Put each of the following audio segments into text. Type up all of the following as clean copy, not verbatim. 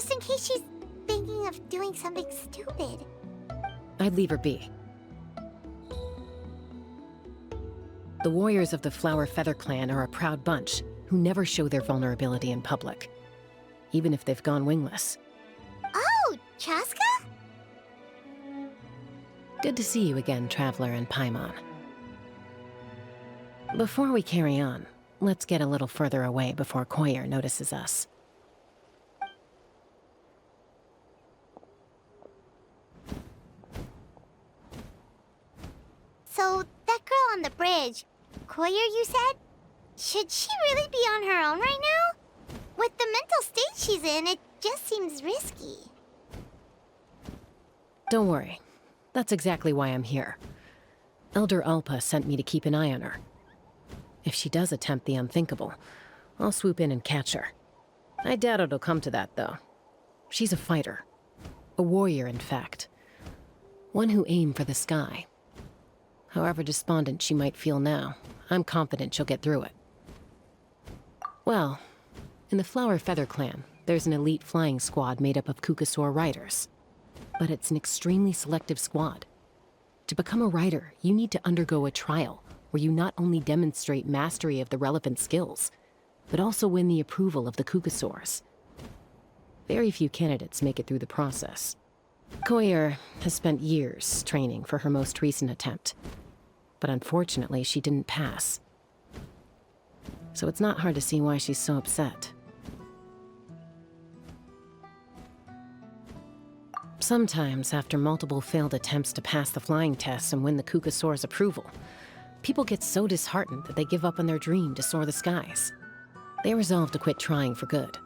just in case she's thinking of doing something stupid. I'd leave her be. The warriors of the Flower Feather Clan are a proud bunch who never show their vulnerability in public, even if they've gone wingless. Oh, Chaska? Good to see you again, Traveler and Paimon. Before we carry on, let's get a little further away before Koyer notices us. So, that girl on the bridge, Koyer, you said? Should she really be on her own right now? With the mental state she's in, it just seems risky. Don't worry. That's exactly why I'm here. Elder Alpa sent me to keep an eye on her. If she does attempt the unthinkable, I'll swoop in and catch her. I doubt it'll come to that, though. She's a fighter. A warrior, in fact. One who aimed for the sky. However despondent she might feel now, I'm confident she'll get through it. Well, in the Flower Feather Clan, there's an elite flying squad made up of Kukasaur riders. But it's an extremely selective squad. To become a rider, you need to undergo a trial where you not only demonstrate mastery of the relevant skills, but also win the approval of the Kukasaurs. Very few candidates make it through the process. Koyer has spent years training for her most recent attempt, but unfortunately she didn't pass. So it's not hard to see why she's so upset. Sometimes, after multiple failed attempts to pass the flying test and win the Kukasaur's approval, people get so disheartened that they give up on their dream to soar the skies. They resolve to quit trying for good.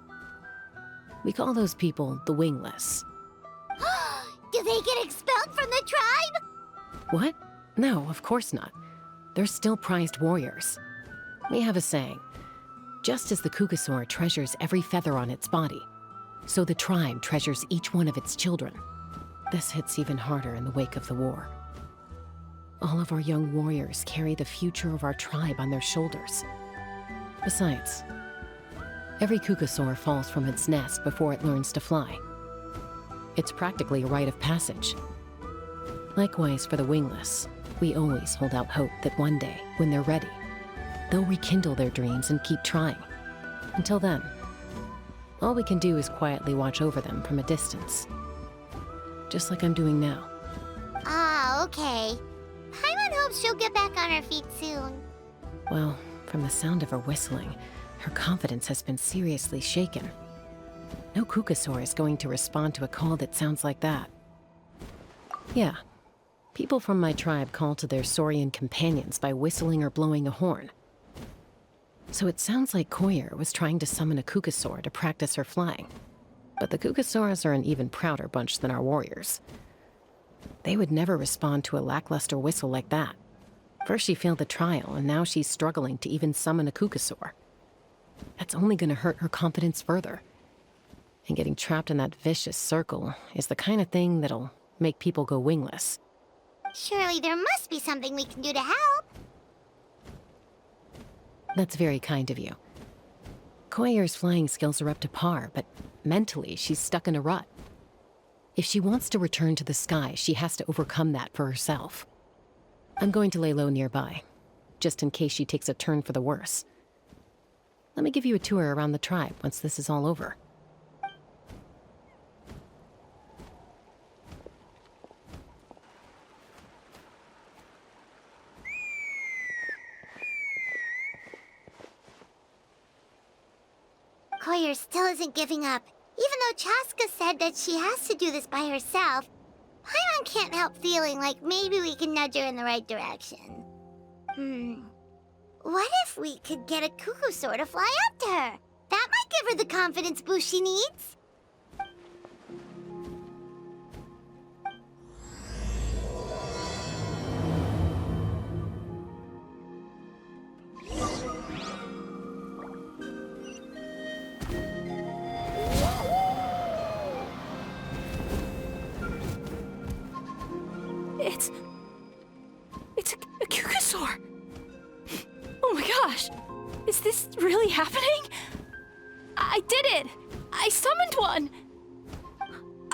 We call those people the wingless. Do they get expelled from the tribe? What? No, of course not. They're still prized warriors. We have a saying, just as the Kukasaur treasures every feather on its body, so the tribe treasures each one of its children. This hits even harder in the wake of the war. All of our young warriors carry the future of our tribe on their shoulders. Besides, every Kukasaur falls from its nest before it learns to fly. It's practically a rite of passage. Likewise for the wingless, we always hold out hope that one day, when they're ready, they'll rekindle their dreams and keep trying. Until then, all we can do is quietly watch over them from a distance. Just like I'm doing now. Ah, okay. Paimon hopes she'll get back on her feet soon. Well, from the sound of her whistling, her confidence has been seriously shaken. No Kukasaur is going to respond to a call that sounds like that. Yeah, people from my tribe call to their saurian companions by whistling or blowing a horn. So it sounds like Koyer was trying to summon a Kukasaur to practice her flying. But the Kukasaurs are an even prouder bunch than our warriors. They would never respond to a lackluster whistle like that. First she failed the trial, and now she's struggling to even summon a Kukasaur. That's only going to hurt her confidence further. And getting trapped in that vicious circle is the kind of thing that'll make people go wingless. Surely there must be something we can do to help. That's very kind of you. Koyer's flying skills are up to par, but mentally she's stuck in a rut. If she wants to return to the sky, she has to overcome that for herself. I'm going to lay low nearby, just in case she takes a turn for the worse. Let me give you a tour around the tribe once this is all over. Koyer still isn't giving up. Even though Chaska said that she has to do this by herself, Paimon can't help feeling like maybe we can nudge her in the right direction. What if we could get a Kukasaur to fly up to her? That might give her the confidence boost she needs. It's a Kukasaur! Oh my gosh! Is this really happening? I did it! I summoned one!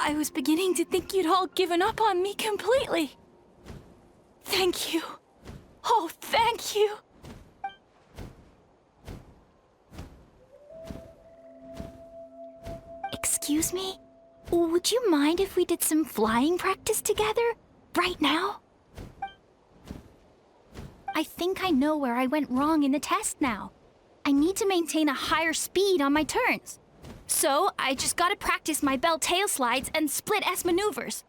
I was beginning to think you'd all given up on me completely. Thank you. Oh, thank you. Excuse me? Would you mind if we did some flying practice together? Right now? I think I know where I went wrong in the test now. I need to maintain a higher speed on my turns. So, I just gotta practice my bell tail slides and split S maneuvers.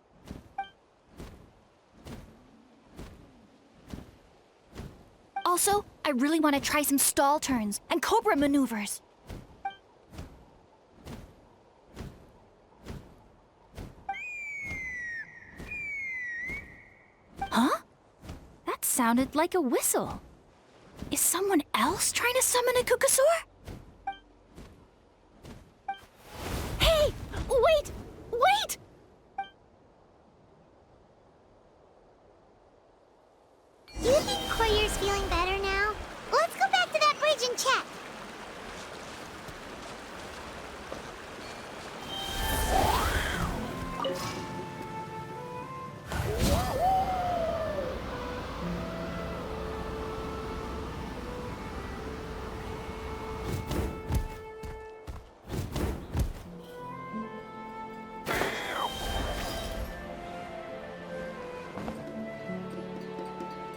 Also, I really want to try some stall turns and cobra maneuvers. Huh? That sounded like a whistle. Is someone else trying to summon a Kukasaur? Hey! Wait! Wait! Do you think Koyer's feeling better now? Let's go back to that bridge and check.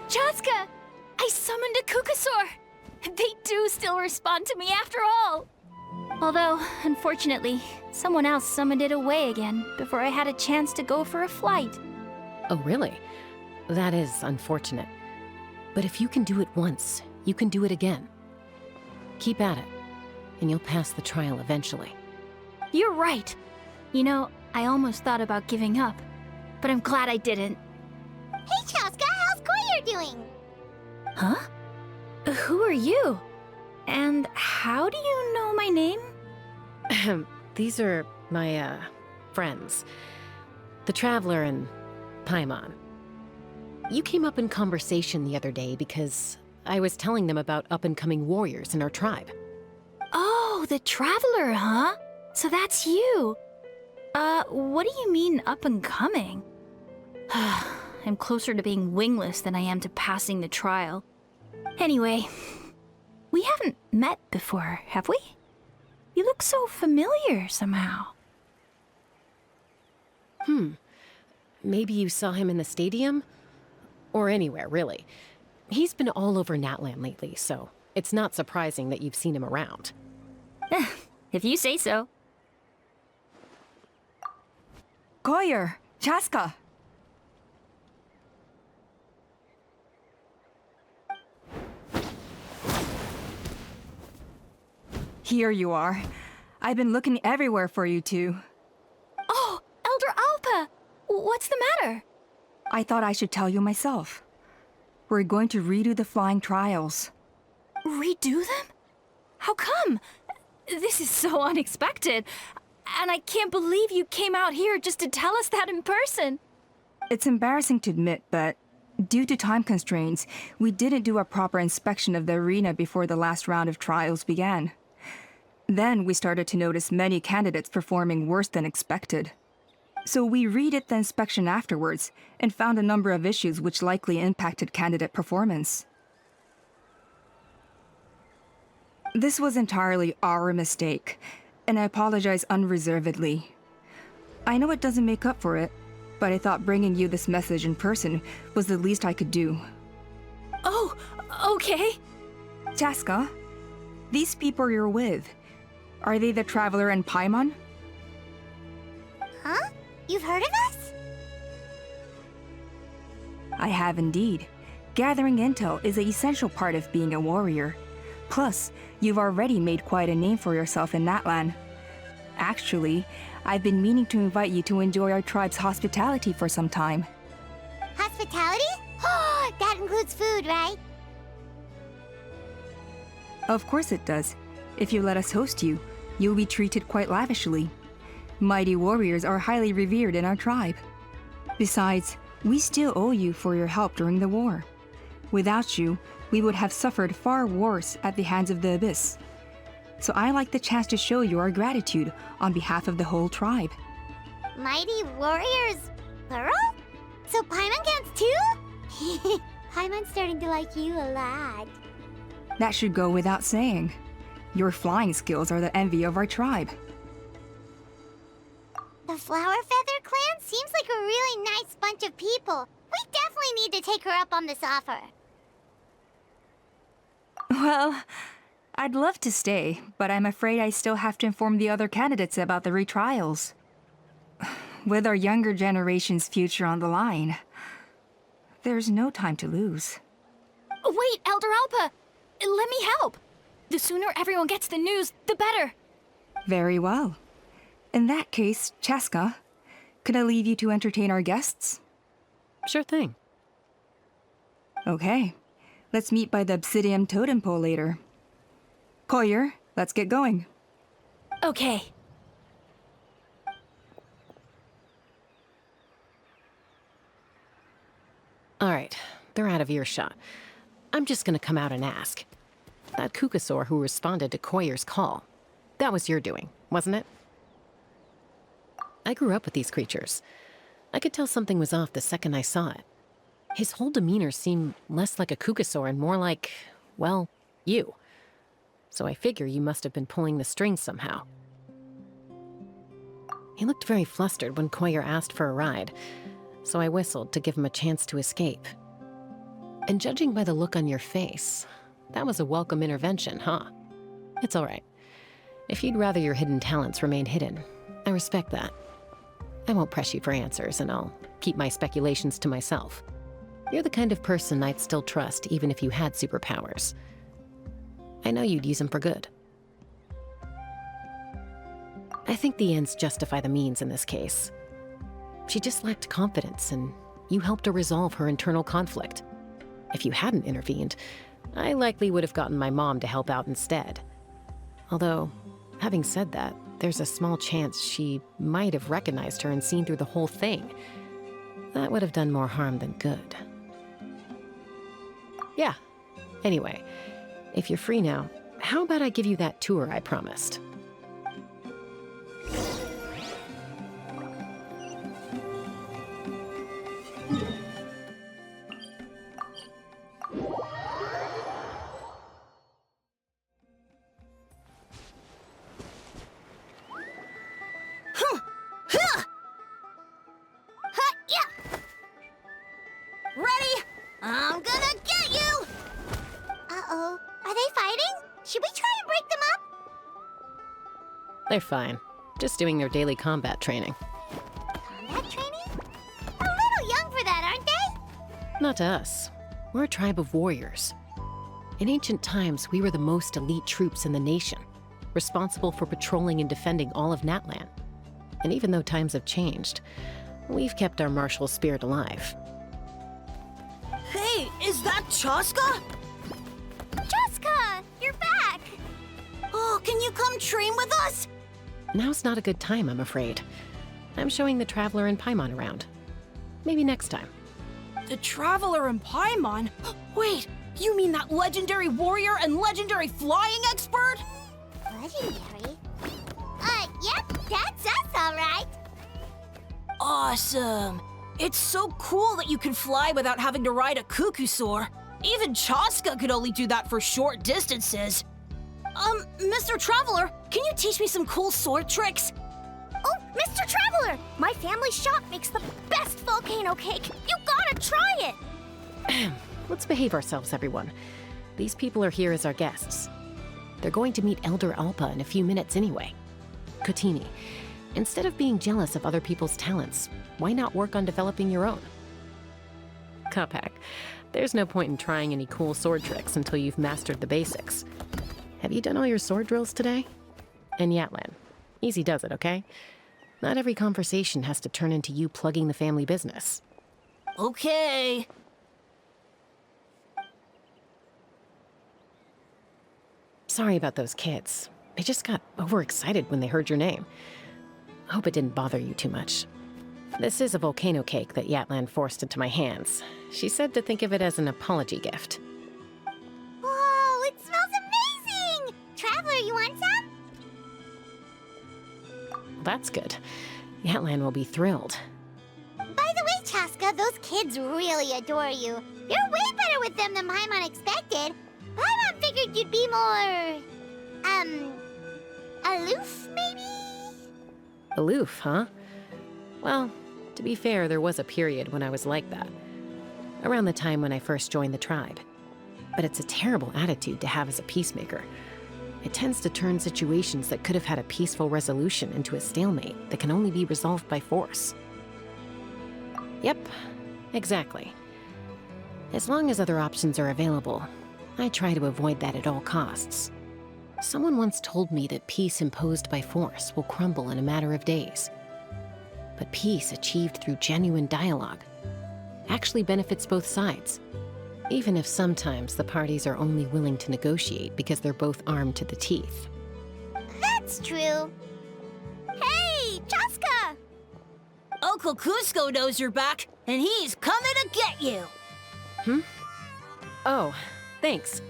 Chaska! I summoned a Kukasaur! They do still respond to me after all! Although, unfortunately, someone else summoned it away again before I had a chance to go for a flight. Oh, really? That is unfortunate. But if you can do it once, you can do it again. Keep at it, and you'll pass the trial eventually. You're right. You know, I almost thought about giving up, but I'm glad I didn't. Hey, Chaska, how's Koyer doing? Huh? Who are you? And how do you know my name? These are my, friends. The Traveler and Paimon. You came up in conversation the other day because I was telling them about up-and-coming warriors in our tribe. Oh, the Traveler, huh? So that's you. What do you mean up-and-coming? I'm closer to being wingless than I am to passing the trial. Anyway, we haven't met before, have we? You look so familiar somehow. Maybe you saw him in the stadium? Or anywhere, really. He's been all over Natlan lately, so it's not surprising that you've seen him around. If you say so. Koyer, Chaska. Here you are. I've been looking everywhere for you two. Oh, Elder Alpa! What's the matter? I thought I should tell you myself. We're going to redo the flying trials. Redo them? How come? This is so unexpected. And I can't believe you came out here just to tell us that in person. It's embarrassing to admit, but due to time constraints, we didn't do a proper inspection of the arena before the last round of trials began. Then we started to notice many candidates performing worse than expected. So we redid the inspection afterwards and found a number of issues which likely impacted candidate performance. This was entirely our mistake, and I apologize unreservedly. I know it doesn't make up for it, but I thought bringing you this message in person was the least I could do. Oh, okay. Chaska, these people you're with, are they the Traveler and Paimon? Huh? You've heard of us? I have indeed. Gathering intel is an essential part of being a warrior. Plus, you've already made quite a name for yourself in Natlan. Actually, I've been meaning to invite you to enjoy our tribe's hospitality for some time. Hospitality? Oh, that includes food, right? Of course it does. If you let us host you, you'll be treated quite lavishly. Mighty warriors are highly revered in our tribe. Besides, we still owe you for your help during the war. Without you, we would have suffered far worse at the hands of the Abyss. So I like the chance to show you our gratitude on behalf of the whole tribe. Mighty warriors, plural? So Paimon counts too? Paimon's starting to like you a lot. That should go without saying. Your flying skills are the envy of our tribe. The Flower Feather clan seems like a really nice bunch of people. We definitely need to take her up on this offer. Well, I'd love to stay, but I'm afraid I still have to inform the other candidates about the retrials. With our younger generation's future on the line, there's no time to lose. Wait, Elder Alpa! Let me help! The sooner everyone gets the news, the better! Very well. In that case, Chaska, could I leave you to entertain our guests? Sure thing. Okay. Let's meet by the Obsidian Totem Pole later. Collier, let's get going. Okay. All right, they're out of earshot. I'm just gonna come out and ask. That Kukasaur who responded to Koyer's call, that was your doing, wasn't it? I grew up with these creatures. I could tell something was off the second I saw it. His whole demeanor seemed less like a Kukasaur and more like, well, you. So I figure you must have been pulling the strings somehow. He looked very flustered when Koyer asked for a ride, so I whistled to give him a chance to escape. And judging by the look on your face, that was a welcome intervention, huh? It's all right. If you'd rather your hidden talents remained hidden, I respect that. I won't press you for answers, and I'll keep my speculations to myself. You're the kind of person I'd still trust even if you had superpowers. I know you'd use them for good. I think the ends justify the means in this case. She just lacked confidence, and you helped her resolve her internal conflict. If you hadn't intervened, I likely would have gotten my mom to help out instead. Although, having said that, there's a small chance she might have recognized her and seen through the whole thing. That would have done more harm than good. Yeah. Anyway, if you're free now, how about I give you that tour I promised? Ready? I'm gonna get you! Uh-oh. Are they fighting? Should we try and break them up? They're fine. Just doing their daily combat training. Combat training? A little young for that, aren't they? Not to us. We're a tribe of warriors. In ancient times, we were the most elite troops in the nation, responsible for patrolling and defending all of Natlan. And even though times have changed, we've kept our martial spirit alive. Hey, is that Chaska? Jessica, you're back! Oh, can you come train with us? Now's not a good time, I'm afraid. I'm showing the Traveler and Paimon around. Maybe next time. The Traveler and Paimon? Wait, you mean that legendary warrior and legendary flying expert? Legendary? Yep, that's us, all right. Awesome. It's so cool that you can fly without having to ride a Kukusaur. Even Chaska could only do that for short distances. Mr. Traveler, can you teach me some cool sword tricks? Oh, Mr. Traveler! My family shop makes the best volcano cake. You gotta try it! Let's behave ourselves, everyone. These people are here as our guests. They're going to meet Elder Alpa in a few minutes anyway. Kotini, instead of being jealous of other people's talents, why not work on developing your own? Kapak, there's no point in trying any cool sword tricks until you've mastered the basics. Have you done all your sword drills today? And Yatlan, easy does it, okay? Not every conversation has to turn into you plugging the family business. Okay. Sorry about those kids. They just got overexcited when they heard your name. I hope it didn't bother you too much. This is a volcano cake that Yatlan forced into my hands. She said to think of it as an apology gift. Whoa, it smells amazing! Traveler, you want some? That's good. Yatlan will be thrilled. By the way, Chaska, those kids really adore you. You're way better with them than Paimon expected. Paimon figured you'd be more... aloof, maybe? Aloof, huh? Well, to be fair, there was a period when I was like that. Around the time when I first joined the tribe. But it's a terrible attitude to have as a peacemaker. It tends to turn situations that could have had a peaceful resolution into a stalemate that can only be resolved by force. Yep, exactly. As long as other options are available, I try to avoid that at all costs. Someone once told me that peace imposed by force will crumble in a matter of days. But peace achieved through genuine dialogue actually benefits both sides, even if sometimes the parties are only willing to negotiate because they're both armed to the teeth. That's true. Hey, Chaska! Uncle Cusco knows you're back, and he's coming to get you. Oh, thanks.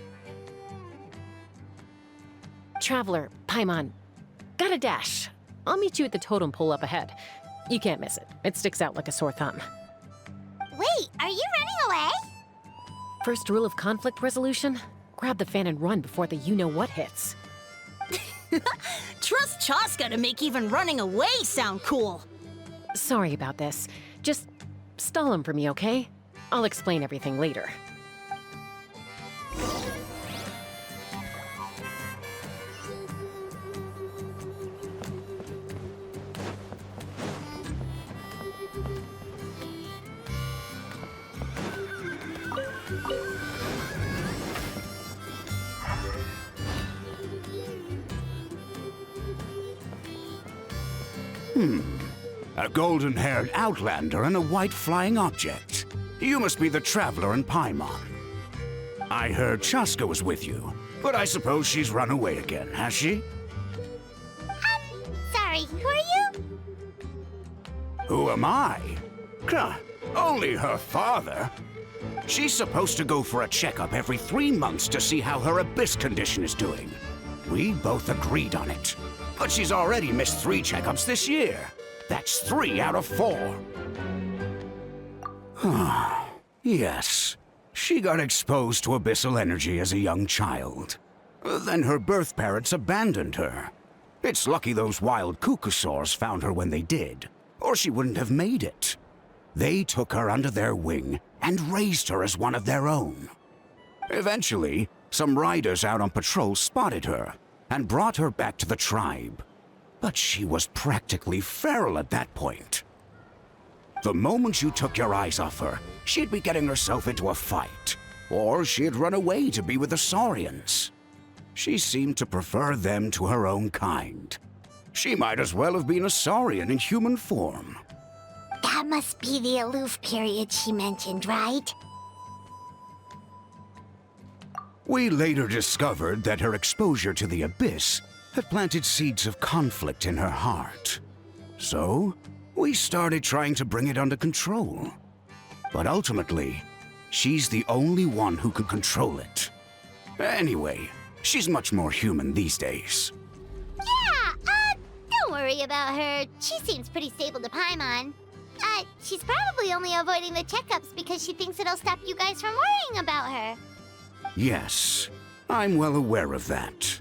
Traveler, Paimon, gotta dash. I'll meet you at the totem pole up ahead. You can't miss it. It sticks out like a sore thumb. Wait, are you running away? First rule of conflict resolution? Grab the fan and run before the you-know-what hits. Trust Chaska to make even running away sound cool. Sorry about this. Just stall him for me, okay? I'll explain everything later. A golden-haired outlander and a white flying object. You must be the traveler in Paimon. I heard Chaska was with you, but I suppose she's run away again, has she? Sorry, who are you? Who am I? Only her father. She's supposed to go for a checkup every 3 months to see how her abyss condition is doing. We both agreed on it. But she's already missed 3 checkups this year. That's 3 out of 4. Yes. She got exposed to abyssal energy as a young child. Then her birth parents abandoned her. It's lucky those wild cuckoosaurs found her when they did, or she wouldn't have made it. They took her under their wing and raised her as one of their own. Eventually, some riders out on patrol spotted her and brought her back to the tribe. But she was practically feral at that point. The moment you took your eyes off her, she'd be getting herself into a fight, or she'd run away to be with the Saurians. She seemed to prefer them to her own kind. She might as well have been a Saurian in human form. That must be the aloof period she mentioned, right? We later discovered that her exposure to the abyss had planted seeds of conflict in her heart. So, we started trying to bring it under control. But ultimately, she's the only one who can control it. Anyway, she's much more human these days. Yeah, don't worry about her. She seems pretty stable to Paimon. She's probably only avoiding the checkups because she thinks it'll stop you guys from worrying about her. Yes, I'm well aware of that.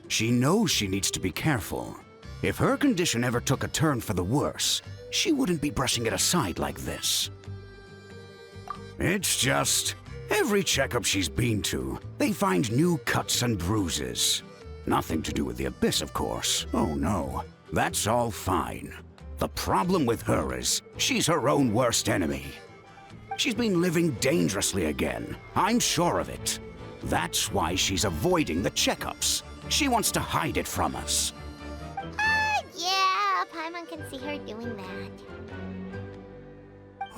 She knows she needs to be careful. If her condition ever took a turn for the worse, she wouldn't be brushing it aside like this. It's just, every checkup she's been to, they find new cuts and bruises. Nothing to do with the abyss, of course. Oh no, that's all fine. The problem with her is, she's her own worst enemy. She's been living dangerously again, I'm sure of it. That's why she's avoiding the checkups. She wants to hide it from us. Yeah, Paimon can see her doing that.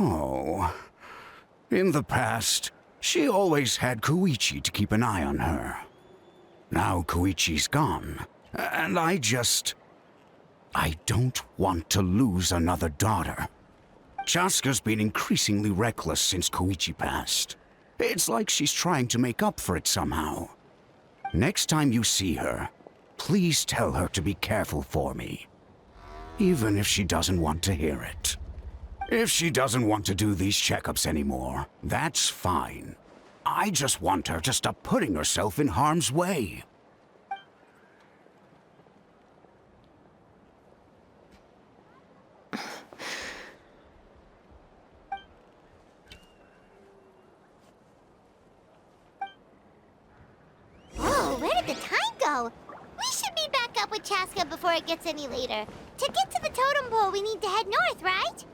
Oh. In the past, she always had Koichi to keep an eye on her. Now Koichi's gone, and I don't want to lose another daughter. Chaska's been increasingly reckless since Koichi passed. It's like she's trying to make up for it somehow. Next time you see her, please tell her to be careful for me. even if she doesn't want to hear it. If she doesn't want to do these checkups anymore, that's fine. I just want her to stop putting herself in harm's way. Whoa, where did the time go? We should be back up with Chaska before it gets any later. To get to the totem pole, we need to head north, right?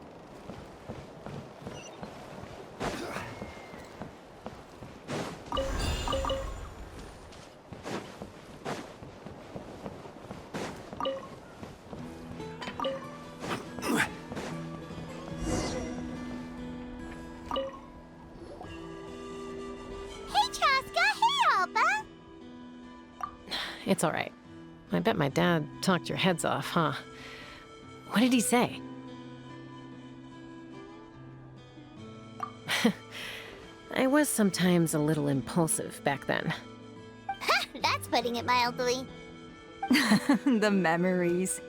Hey, Chaska. Hey, Alba. It's all right. I bet my dad talked your heads off, huh? What did he say? I was sometimes a little impulsive back then. That's putting it mildly. The memories.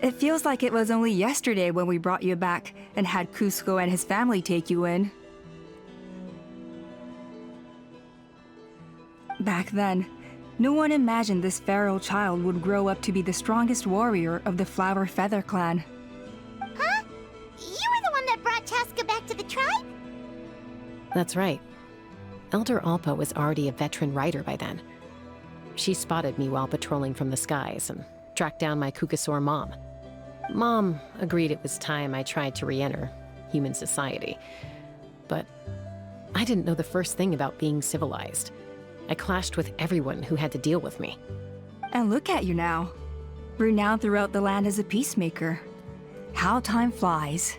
It feels like it was only yesterday when we brought you back and had Cusco and his family take you in. Back then, no one imagined this feral child would grow up to be the strongest warrior of the Flower Feather clan. Huh? You were the one that brought Chaska back to the tribe? That's right. Elder Alpa was already a veteran rider by then. She spotted me while patrolling from the skies and tracked down my Kukasaur mom. Mom agreed it was time I tried to re-enter human society. But I didn't know the first thing about being civilized. I clashed with everyone who had to deal with me. And look at you now, renowned throughout the land as a peacemaker. How time flies.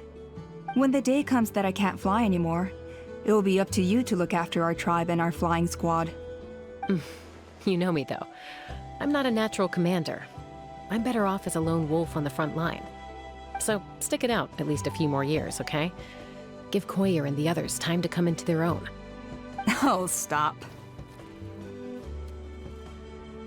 When the day comes that I can't fly anymore, it will be up to you to look after our tribe and our flying squad. You know me, though. I'm not a natural commander. I'm better off as a lone wolf on the front line. So stick it out at least a few more years, okay? Give Koyer and the others time to come into their own. Oh, stop.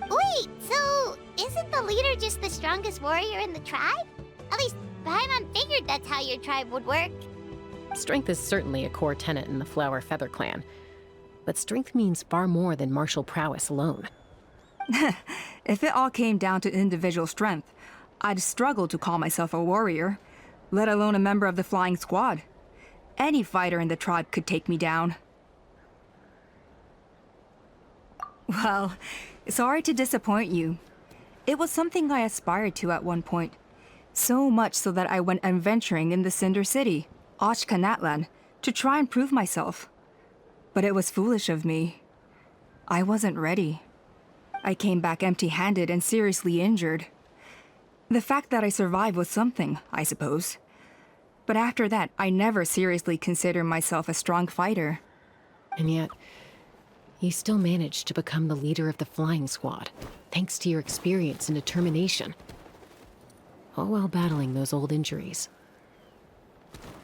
Wait, so isn't the leader just the strongest warrior in the tribe? At least Paimon figured that's how your tribe would work. Strength is certainly a core tenet in the Flower Feather clan. But strength means far more than martial prowess alone. If it all came down to individual strength, I'd struggle to call myself a warrior, let alone a member of the flying squad. Any fighter in the tribe could take me down. Well, sorry to disappoint you. It was something I aspired to at one point. So much so that I went adventuring in the Cinder City, Ochkanatlan, to try and prove myself. But it was foolish of me. I wasn't ready. I came back empty-handed and seriously injured. The fact that I survived was something, I suppose. But after that, I never seriously considered myself a strong fighter. And yet, you still managed to become the leader of the flying squad, thanks to your experience and determination. All while battling those old injuries.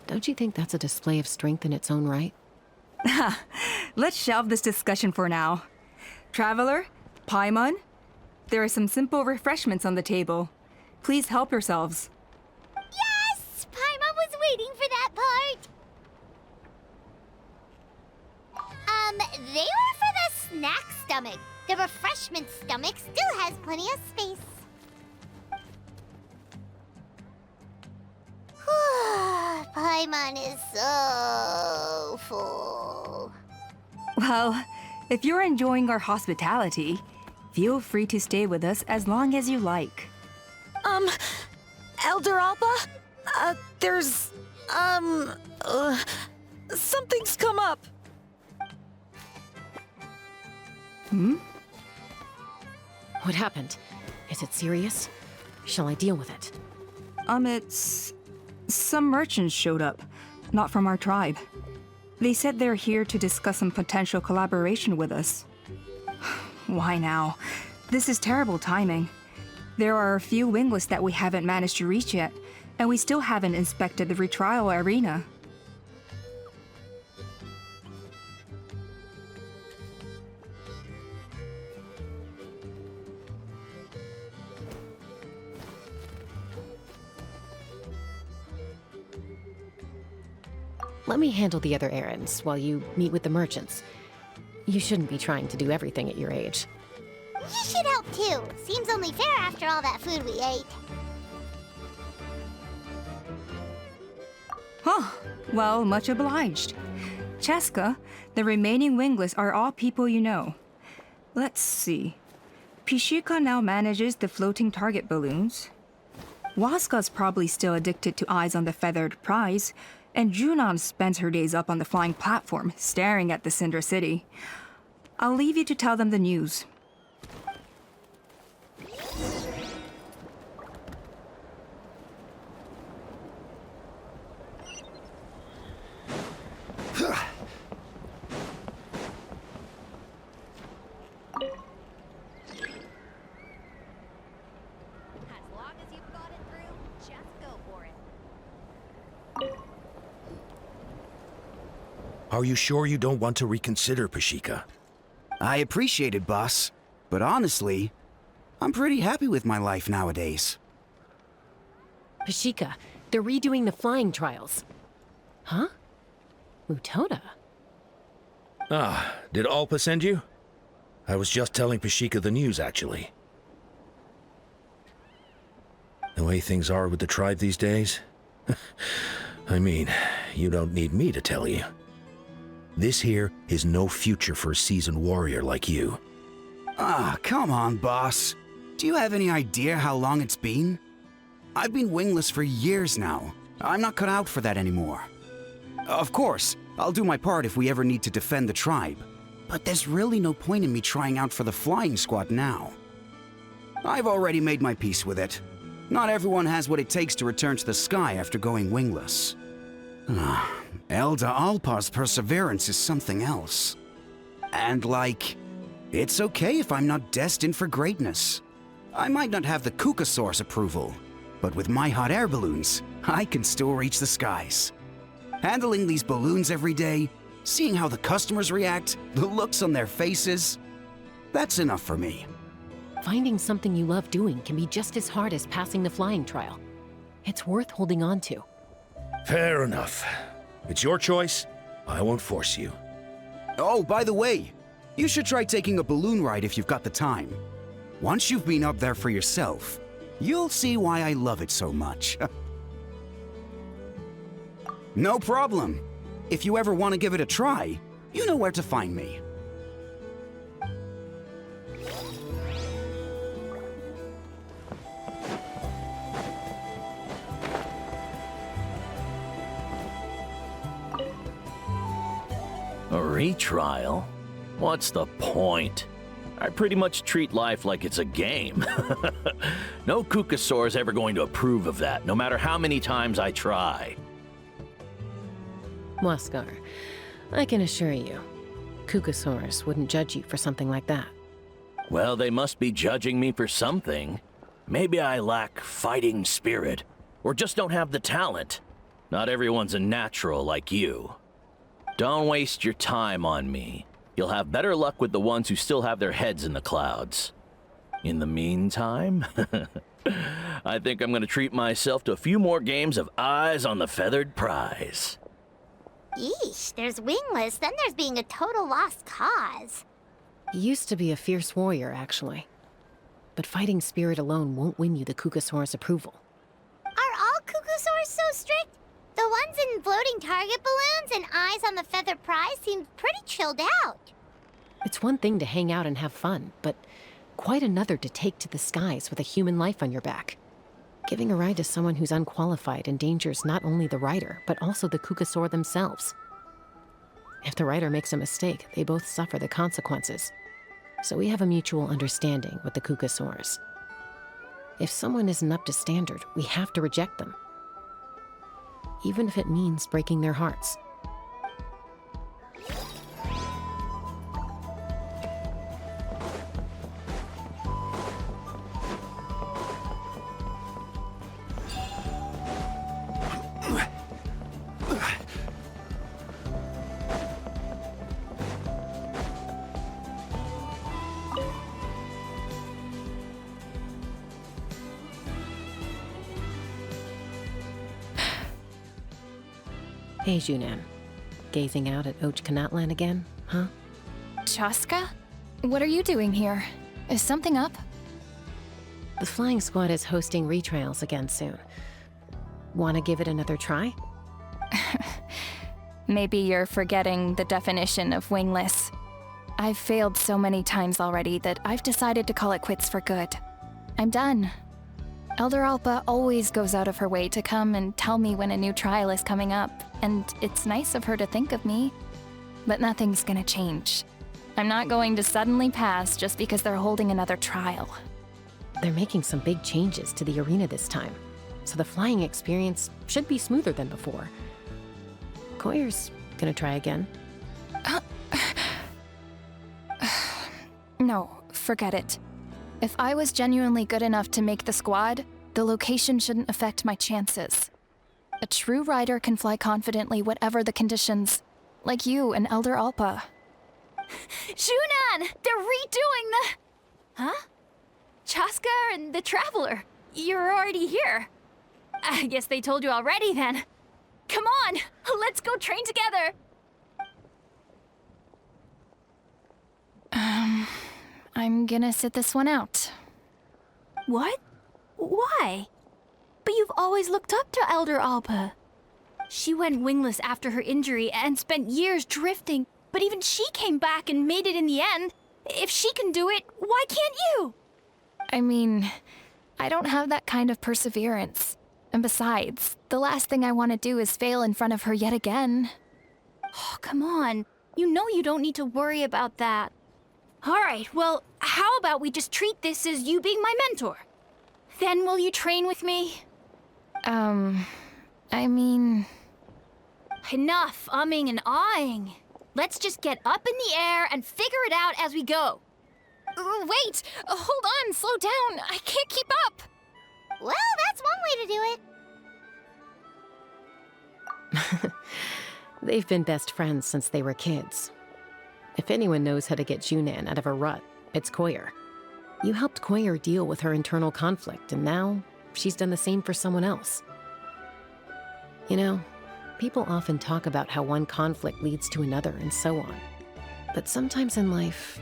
Don't you think that's a display of strength in its own right? Let's shelve this discussion for now. Traveler, Paimon, there are some simple refreshments on the table. Please help yourselves. Yes! Paimon was waiting for that part! They were for the snack stomach. The refreshment stomach still has plenty of space. Paimon is so full. Well, if you're enjoying our hospitality, feel free to stay with us as long as you like. Elder Alba? Something's come up. What happened? Is it serious? Shall I deal with it? It's... Some merchants showed up, not from our tribe. They said they're here to discuss some potential collaboration with us. Why now? This is terrible timing. There are a few winglets that we haven't managed to reach yet, and we still haven't inspected the retrial arena. Let me handle the other errands while you meet with the merchants. You shouldn't be trying to do everything at your age. You should help too. Seems only fair after all that food we ate. Huh. Well, much obliged. Cheska, the remaining wingless are all people you know. Let's see. Pishika now manages the floating target balloons. Waska's probably still addicted to Eyes on the Feathered Prize, and Junon spends her days up on the flying platform, staring at the Cinder City. I'll leave you to tell them the news. Are you sure you don't want to reconsider, Pashika? I appreciate it, boss. But honestly, I'm pretty happy with my life nowadays. Pashika, they're redoing the flying trials. Huh? Mutoda? Ah, did Alpa send you? I was just telling Pashika the news, actually. The way things are with the tribe these days? I mean, you don't need me to tell you. This here is no future for a seasoned warrior like you. Ah, come on, boss. Do you have any idea how long it's been? I've been wingless for years now. I'm not cut out for that anymore. Of course, I'll do my part if we ever need to defend the tribe. But there's really no point in me trying out for the flying squad now. I've already made my peace with it. Not everyone has what it takes to return to the sky after going wingless. Elder Alpa's perseverance is something else. And it's okay if I'm not destined for greatness. I might not have the Kukasaur's approval, but with my hot air balloons, I can still reach the skies. Handling these balloons every day, seeing how the customers react, the looks on their faces, that's enough for me. Finding something you love doing can be just as hard as passing the flying trial. It's worth holding on to. Fair enough. It's your choice. I won't force you. Oh, by the way, you should try taking a balloon ride if you've got the time. Once you've been up there for yourself, you'll see why I love it so much. No problem. If you ever want to give it a try, you know where to find me. A retrial? What's the point? I pretty much treat life like it's a game. No Kukasaur is ever going to approve of that, no matter how many times I try. Waskar, I can assure you, Kukasaurus wouldn't judge you for something like that. Well, they must be judging me for something. Maybe I lack fighting spirit, or just don't have the talent. Not everyone's a natural like you. Don't waste your time on me. You'll have better luck with the ones who still have their heads in the clouds. In the meantime, I think I'm gonna treat myself to a few more games of Eyes on the Feathered Prize. Yeesh, there's wingless, then there's being a total lost cause. You used to be a fierce warrior, actually. But fighting spirit alone won't win you the Kukasaur's approval. Are all Kukasaurs so strict? The ones in floating target balloons and Eyes on the Feathered Prize seem pretty chilled out. It's one thing to hang out and have fun, but quite another to take to the skies with a human life on your back. Giving a ride to someone who's unqualified endangers not only the rider, but also the Kukasaur themselves. If the rider makes a mistake, they both suffer the consequences. So we have a mutual understanding with the Kukasaurs. If someone isn't up to standard, we have to reject them. Even if it means breaking their hearts. Hey, Junan. gazing out at Kanatlan again, huh? Chaska? What are you doing here? Is something up? The flying squad is hosting retrials again soon. Want to give it another try? Maybe you're forgetting the definition of wingless. I've failed so many times already that I've decided to call it quits for good. I'm done. Elder Alpa always goes out of her way to come and tell me when a new trial is coming up, and it's nice of her to think of me. But nothing's gonna change. I'm not going to suddenly pass just because they're holding another trial. They're making some big changes to the arena this time, so the flying experience should be smoother than before. Koyer's gonna try again. No, forget it. If I was genuinely good enough to make the squad, the location shouldn't affect my chances. A true rider can fly confidently whatever the conditions, like you and Elder Alpa. Shunan! They're redoing the... Huh? Chaska and the Traveler. You're already here. I guess they told you already then. Come on, let's go train together. I'm gonna sit this one out. What? Why? But you've always looked up to Elder Alpa. She went wingless after her injury and spent years drifting, but even she came back and made it in the end. If she can do it, why can't you? I mean, I don't have that kind of perseverance. And besides, the last thing I want to do is fail in front of her yet again. Oh, come on. You know you don't need to worry about that. All right, well, how about we just treat this as you being my mentor? Then will you train with me? I mean... Enough umming and ahhing. Let's just get up in the air and figure it out as we go. Wait! Hold on, slow down. I can't keep up. Well, that's one way to do it. They've been best friends since they were kids. If anyone knows how to get Junan out of a rut, it's Koyer. You helped Koyer deal with her internal conflict, and now she's done the same for someone else. You know, people often talk about how one conflict leads to another and so on. But sometimes in life,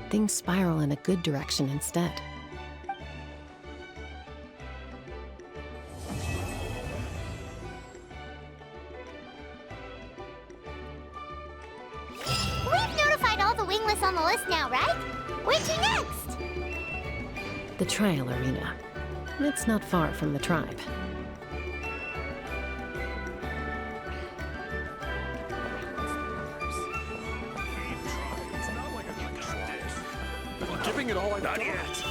things spiral in a good direction instead. We've notified all the wingless on the list now, right? Where'd you next? The trial arena. It's not far from the tribe. Giving it all I've got. Not yet.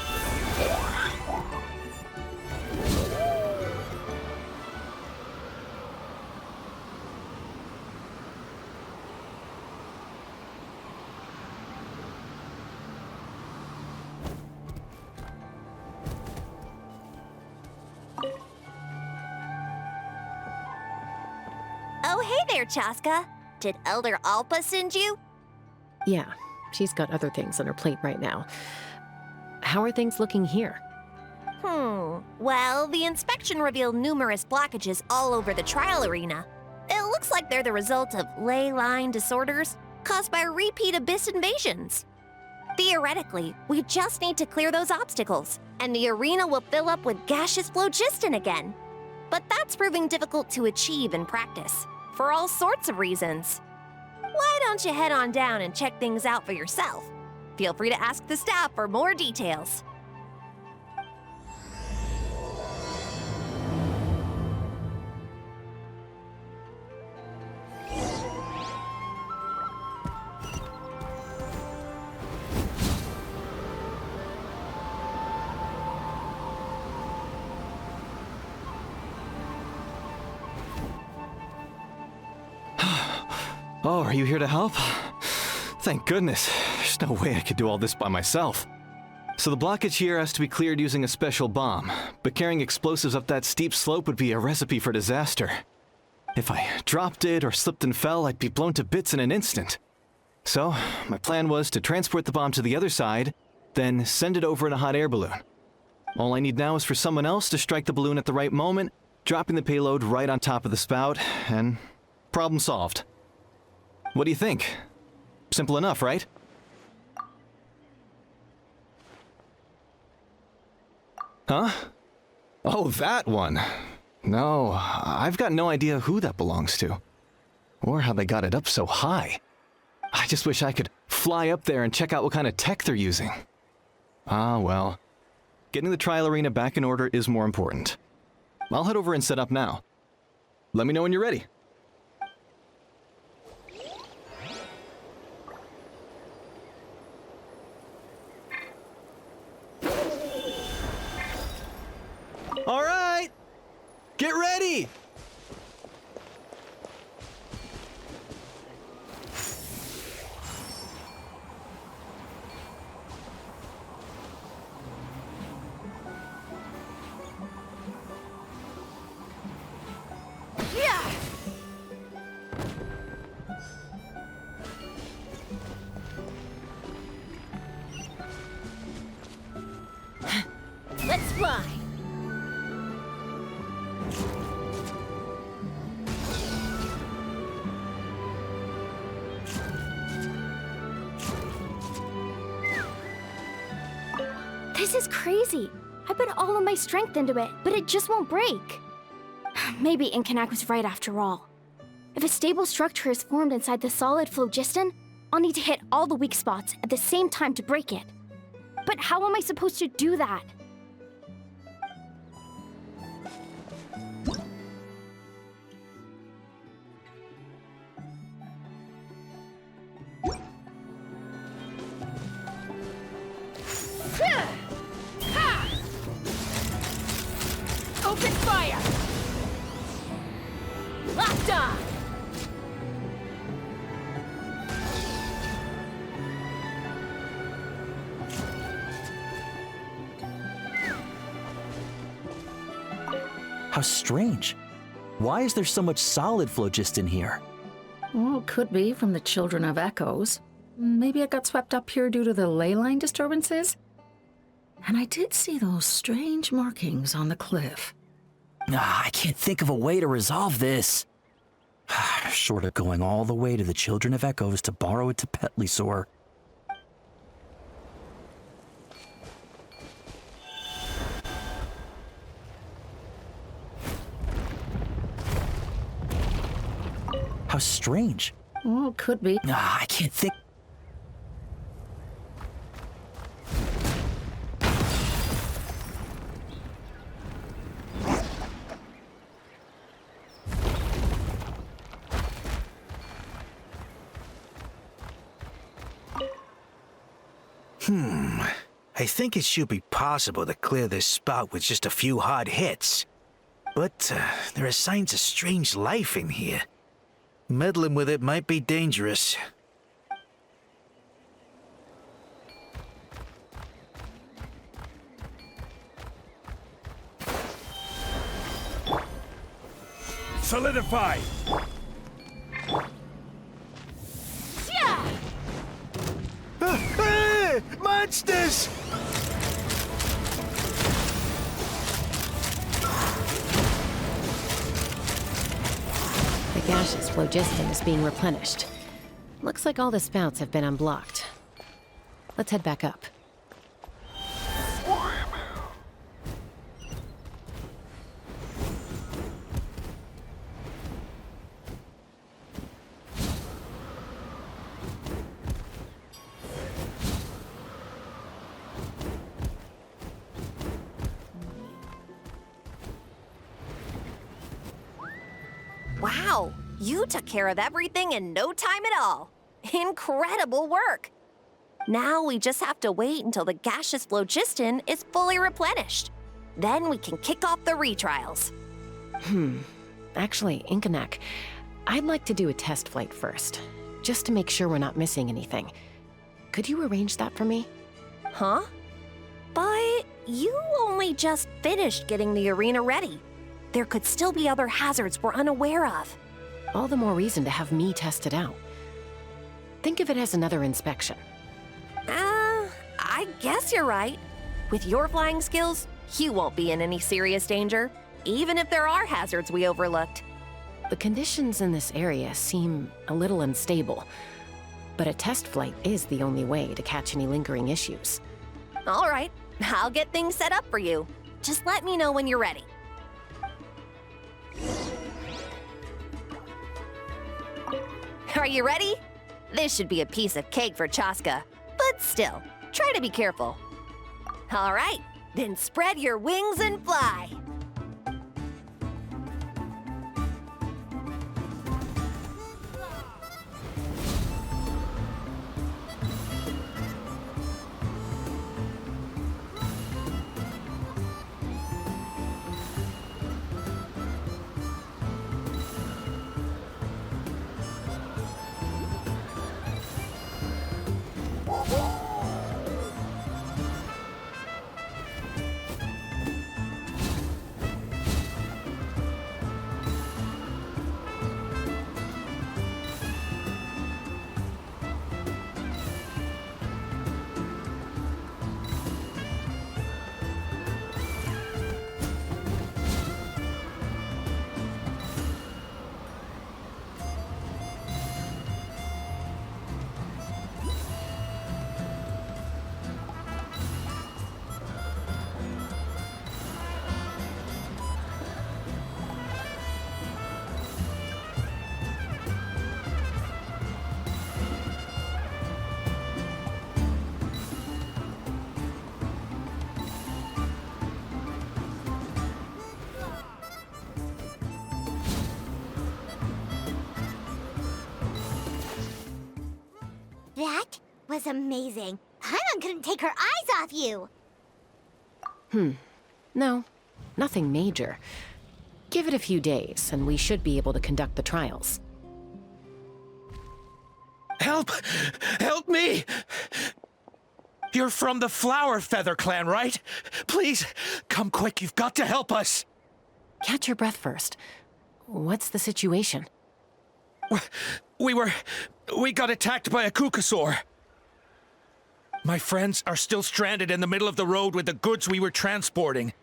Oh, hey there, Chaska. Did Elder Alpa send you? Yeah, she's got other things on her plate right now. How are things looking here? Well, the inspection revealed numerous blockages all over the trial arena. It looks like they're the result of ley line disorders caused by repeat abyss invasions. Theoretically, we just need to clear those obstacles, and the arena will fill up with gaseous phlogiston again. But that's proving difficult to achieve in practice, for all sorts of reasons. Why don't you head on down and check things out for yourself? Feel free to ask the staff for more details. Oh, are you here to help? Thank goodness. There's no way I could do all this by myself. So the blockage here has to be cleared using a special bomb, but carrying explosives up that steep slope would be a recipe for disaster. If I dropped it or slipped and fell, I'd be blown to bits in an instant. So, my plan was to transport the bomb to the other side, then send it over in a hot air balloon. All I need now is for someone else to strike the balloon at the right moment, dropping the payload right on top of the spout, and problem solved. What do you think? Simple enough, right? Huh? Oh, that one. No, I've got no idea who that belongs to. Or how they got it up so high. I just wish I could fly up there and check out what kind of tech they're using. Ah, well. Getting the trial arena back in order is more important. I'll head over and set up now. Let me know when you're ready. All right! Get ready! Let's fly. This is crazy. I put all of my strength into it, but it just won't break. Maybe Inkanak was right after all. If a stable structure is formed inside the solid phlogiston, I'll need to hit all the weak spots at the same time to break it. But how am I supposed to do that? Open fire! Locked on! How strange. Why is there so much solid phlogiston here? Well, could be from the Children of Echoes. Maybe it got swept up here due to the ley line disturbances? And I did see those strange markings on the cliff. I can't think of a way to resolve this. Short of going all the way to the Children of Echoes to borrow it to Petlisaur. How strange. Well, could be. I can't think. I think it should be possible to clear this spot with just a few hard hits. But there are signs of strange life in here. Meddling with it might be dangerous. Solidify! Monsters! The gaseous phlogiston is being replenished. Looks like all the spouts have been unblocked. Let's head back up. Wow, you took care of everything in no time at all. Incredible work. Now we just have to wait until the gaseous phlogiston is fully replenished. Then we can kick off the retrials. Actually, Inkanak, I'd like to do a test flight first, just to make sure we're not missing anything. Could you arrange that for me? Huh? But you only just finished getting the arena ready. There could still be other hazards we're unaware of. All the more reason to have me test it out. Think of it as another inspection. I guess you're right. With your flying skills, you won't be in any serious danger, even if there are hazards we overlooked. The conditions in this area seem a little unstable, but a test flight is the only way to catch any lingering issues. All right, I'll get things set up for you. Just let me know when you're ready. Are you ready? This should be a piece of cake for Chaska, but still, try to be careful. All right, then spread your wings and fly. That was amazing. Paimon couldn't take her eyes off you. No, nothing major. Give it a few days, and we should be able to conduct the trials. Help! Help me! You're from the Flower Feather clan, right? Please, come quick, you've got to help us! Catch your breath first. What's the situation? We got attacked by a Kukasaur. My friends are still stranded in the middle of the road with the goods we were transporting.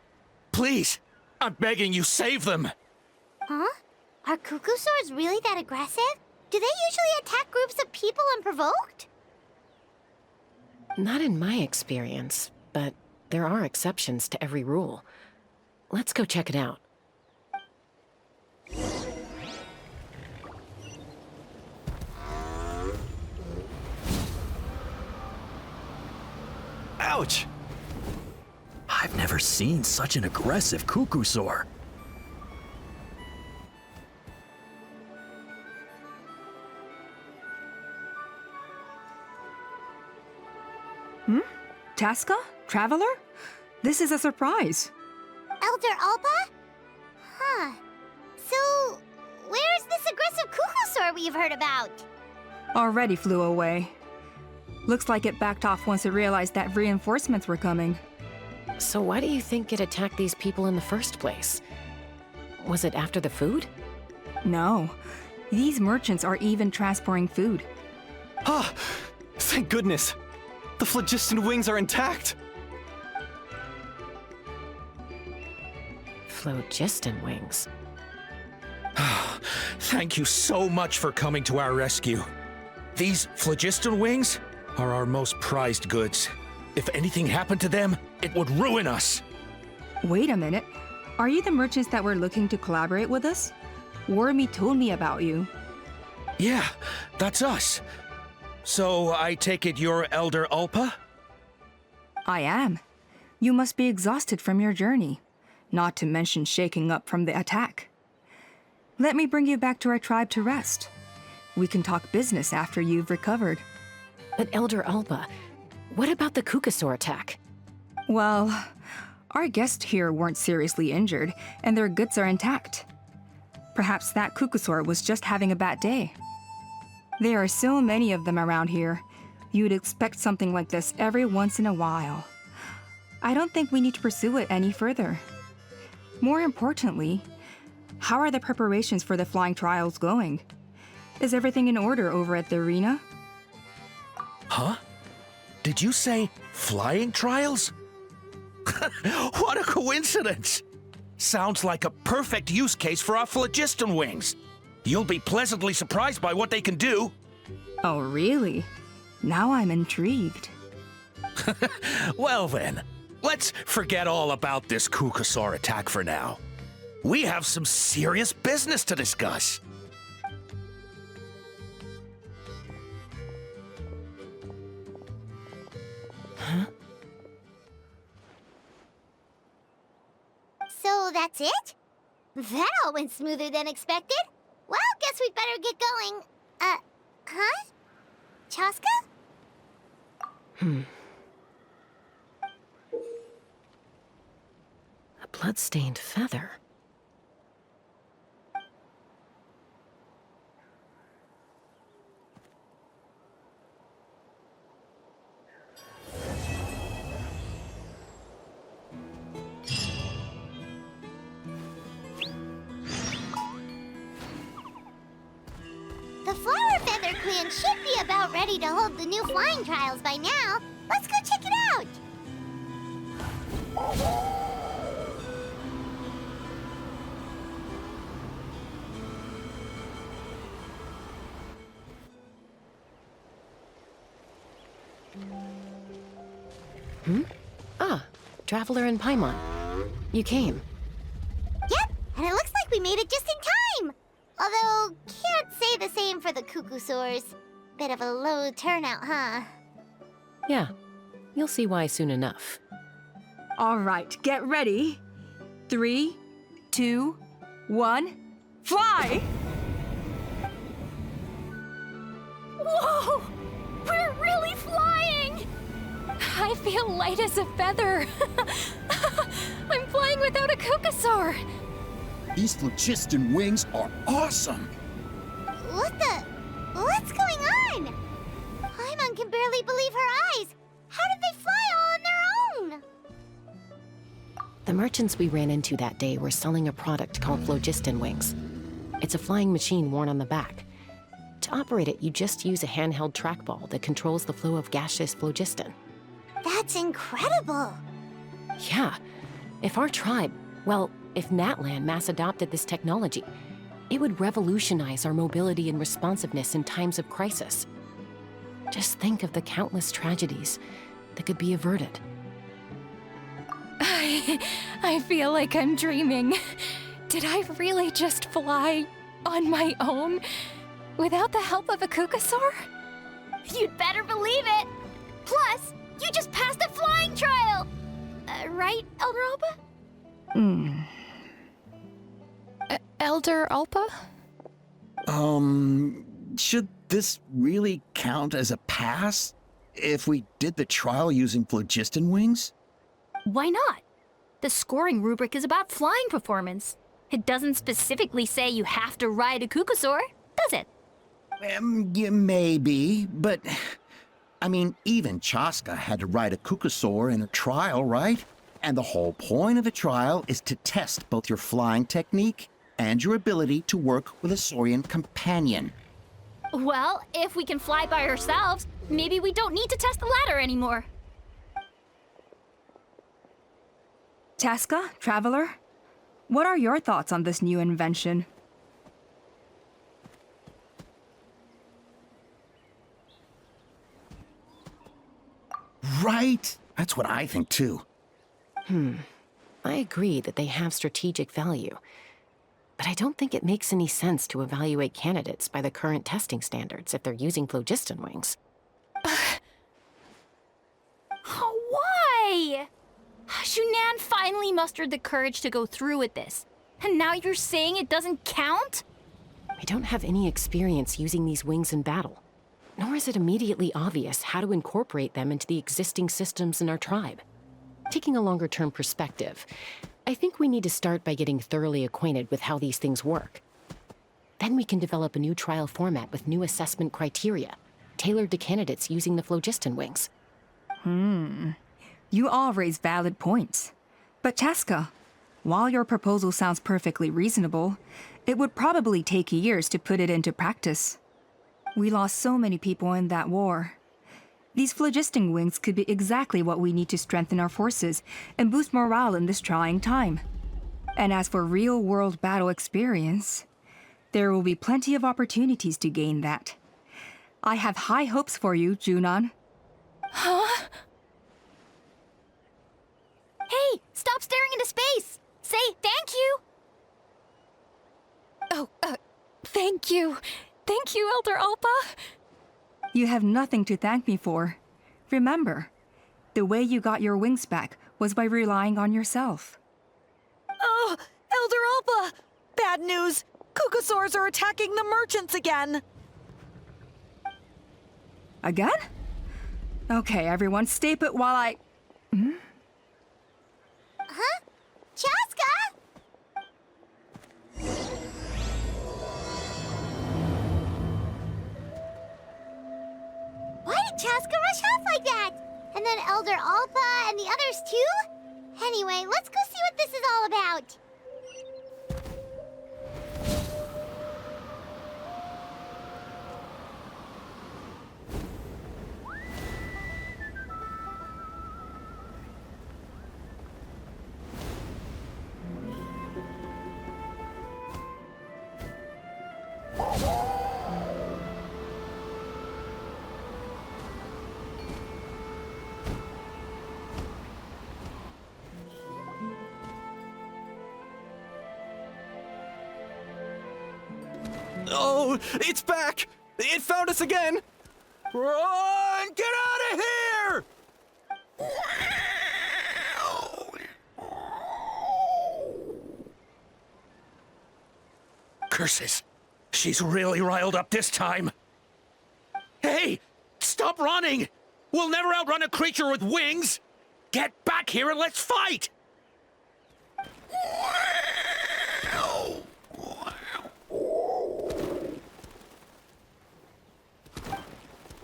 Please, I'm begging you, save them! Huh? Are Kukusaurs really that aggressive? Do they usually attack groups of people unprovoked? Not in my experience, but there are exceptions to every rule. Let's go check it out. Ouch! I've never seen such an aggressive Kukusaur. Chaska? Traveler? This is a surprise. Elder Alpa? Huh. So, where's this aggressive Kukusaur we've heard about? Already flew away. Looks like it backed off once it realized that reinforcements were coming. So why do you think it attacked these people in the first place? Was it after the food? No. These merchants are even transporting food. Ah! Thank goodness! The phlogiston wings are intact! Phlogiston wings. Thank you so much for coming to our rescue. These phlogiston wings are our most prized goods. If anything happened to them, it would ruin us. Wait a minute. Are you the merchants that were looking to collaborate with us? Wormy told me about you. Yeah, that's us. So I take it you're Elder Alpa? I am. You must be exhausted from your journey, not to mention shaking up from the attack. Let me bring you back to our tribe to rest. We can talk business after you've recovered. But Elder Alpa, what about the Kukusaur attack? Well, our guests here weren't seriously injured, and their goods are intact. Perhaps that Kukusaur was just having a bad day. There are so many of them around here. You'd expect something like this every once in a while. I don't think we need to pursue it any further. More importantly, how are the preparations for the flying trials going? Is everything in order over at the arena? Huh? Did you say flying trials? What a coincidence! Sounds like a perfect use case for our phlogiston wings. You'll be pleasantly surprised by what they can do. Oh, really? Now I'm intrigued. Well then, let's forget all about this Kukasaur attack for now. We have some serious business to discuss. So that's it? That all went smoother than expected. Well, guess we'd better get going. Huh? Chaska? A blood-stained feather. The Flower Feather Clan should be about ready to hold the new flying trials by now. Let's go check it out! Ah, Traveler and Paimon. You came. Yep, and it looks like we made it just in time! Although, can't say the same for the Kukusaurs. Bit of a low turnout, huh? Yeah, you'll see why soon enough. All right, get ready. 3, 2, 1, fly! Whoa! We're really flying! I feel light as a feather. I'm flying without a Kukasaur. These phlogiston wings are awesome! What's going on? Paimon can barely believe her eyes. How did they fly all on their own? The merchants we ran into that day were selling a product called phlogiston wings. It's a flying machine worn on the back. To operate it, you just use a handheld trackball that controls the flow of gaseous phlogiston. That's incredible. Yeah, if our tribe, well, if Natlan mass adopted this technology, it would revolutionize our mobility and responsiveness in times of crisis. Just think of the countless tragedies that could be averted. I feel like I'm dreaming. Did I really just fly on my own without the help of a Kukasaur? You'd better believe it! Plus, you just passed a flying trial! Right, Elder Alba? Elder Alpa? Should this really count as a pass if we did the trial using phlogiston wings? Why not? The scoring rubric is about flying performance. It doesn't specifically say you have to ride a Kukasaur, does it? Yeah, maybe, but I mean, even Chaska had to ride a Kukasaur in a trial, right? And the whole point of the trial is to test both your flying technique and your ability to work with a Saurian companion. Well, if we can fly by ourselves, maybe we don't need to test the ladder anymore. Chaska, Traveler, what are your thoughts on this new invention? Right? That's what I think too. I agree that they have strategic value, but I don't think it makes any sense to evaluate candidates by the current testing standards if they're using phlogiston wings. Why? Shunan finally mustered the courage to go through with this, and now you're saying it doesn't count? We don't have any experience using these wings in battle, nor is it immediately obvious how to incorporate them into the existing systems in our tribe. Taking a longer-term perspective, I think we need to start by getting thoroughly acquainted with how these things work. Then we can develop a new trial format with new assessment criteria, tailored to candidates using the phlogiston wings. You all raise valid points. But Chaska, while your proposal sounds perfectly reasonable, it would probably take years to put it into practice. We lost so many people in that war. These phlogiston wings could be exactly what we need to strengthen our forces and boost morale in this trying time. And as for real-world battle experience, There will be plenty of opportunities to gain that. I have high hopes for you, Junon. Huh? Hey, stop staring into space! Say thank you! Oh, thank you. Thank you, Elder Alpa. You have nothing to thank me for. Remember, the way you got your wings back was by relying on yourself. Oh, Elder Alpa! Bad news! Kukasaurs are attacking the merchants again! Again? Okay, everyone, stay put while I... Huh? Chaska? Why did Chaska rush off like that? And then Elder Alpa and the others too? Anyway, let's go see what this is all about. Oh, it's back! It found us again! Run! Get out of here! Curses! She's really riled up this time. Hey! Stop running! We'll never outrun a creature with wings! Get back here and let's fight!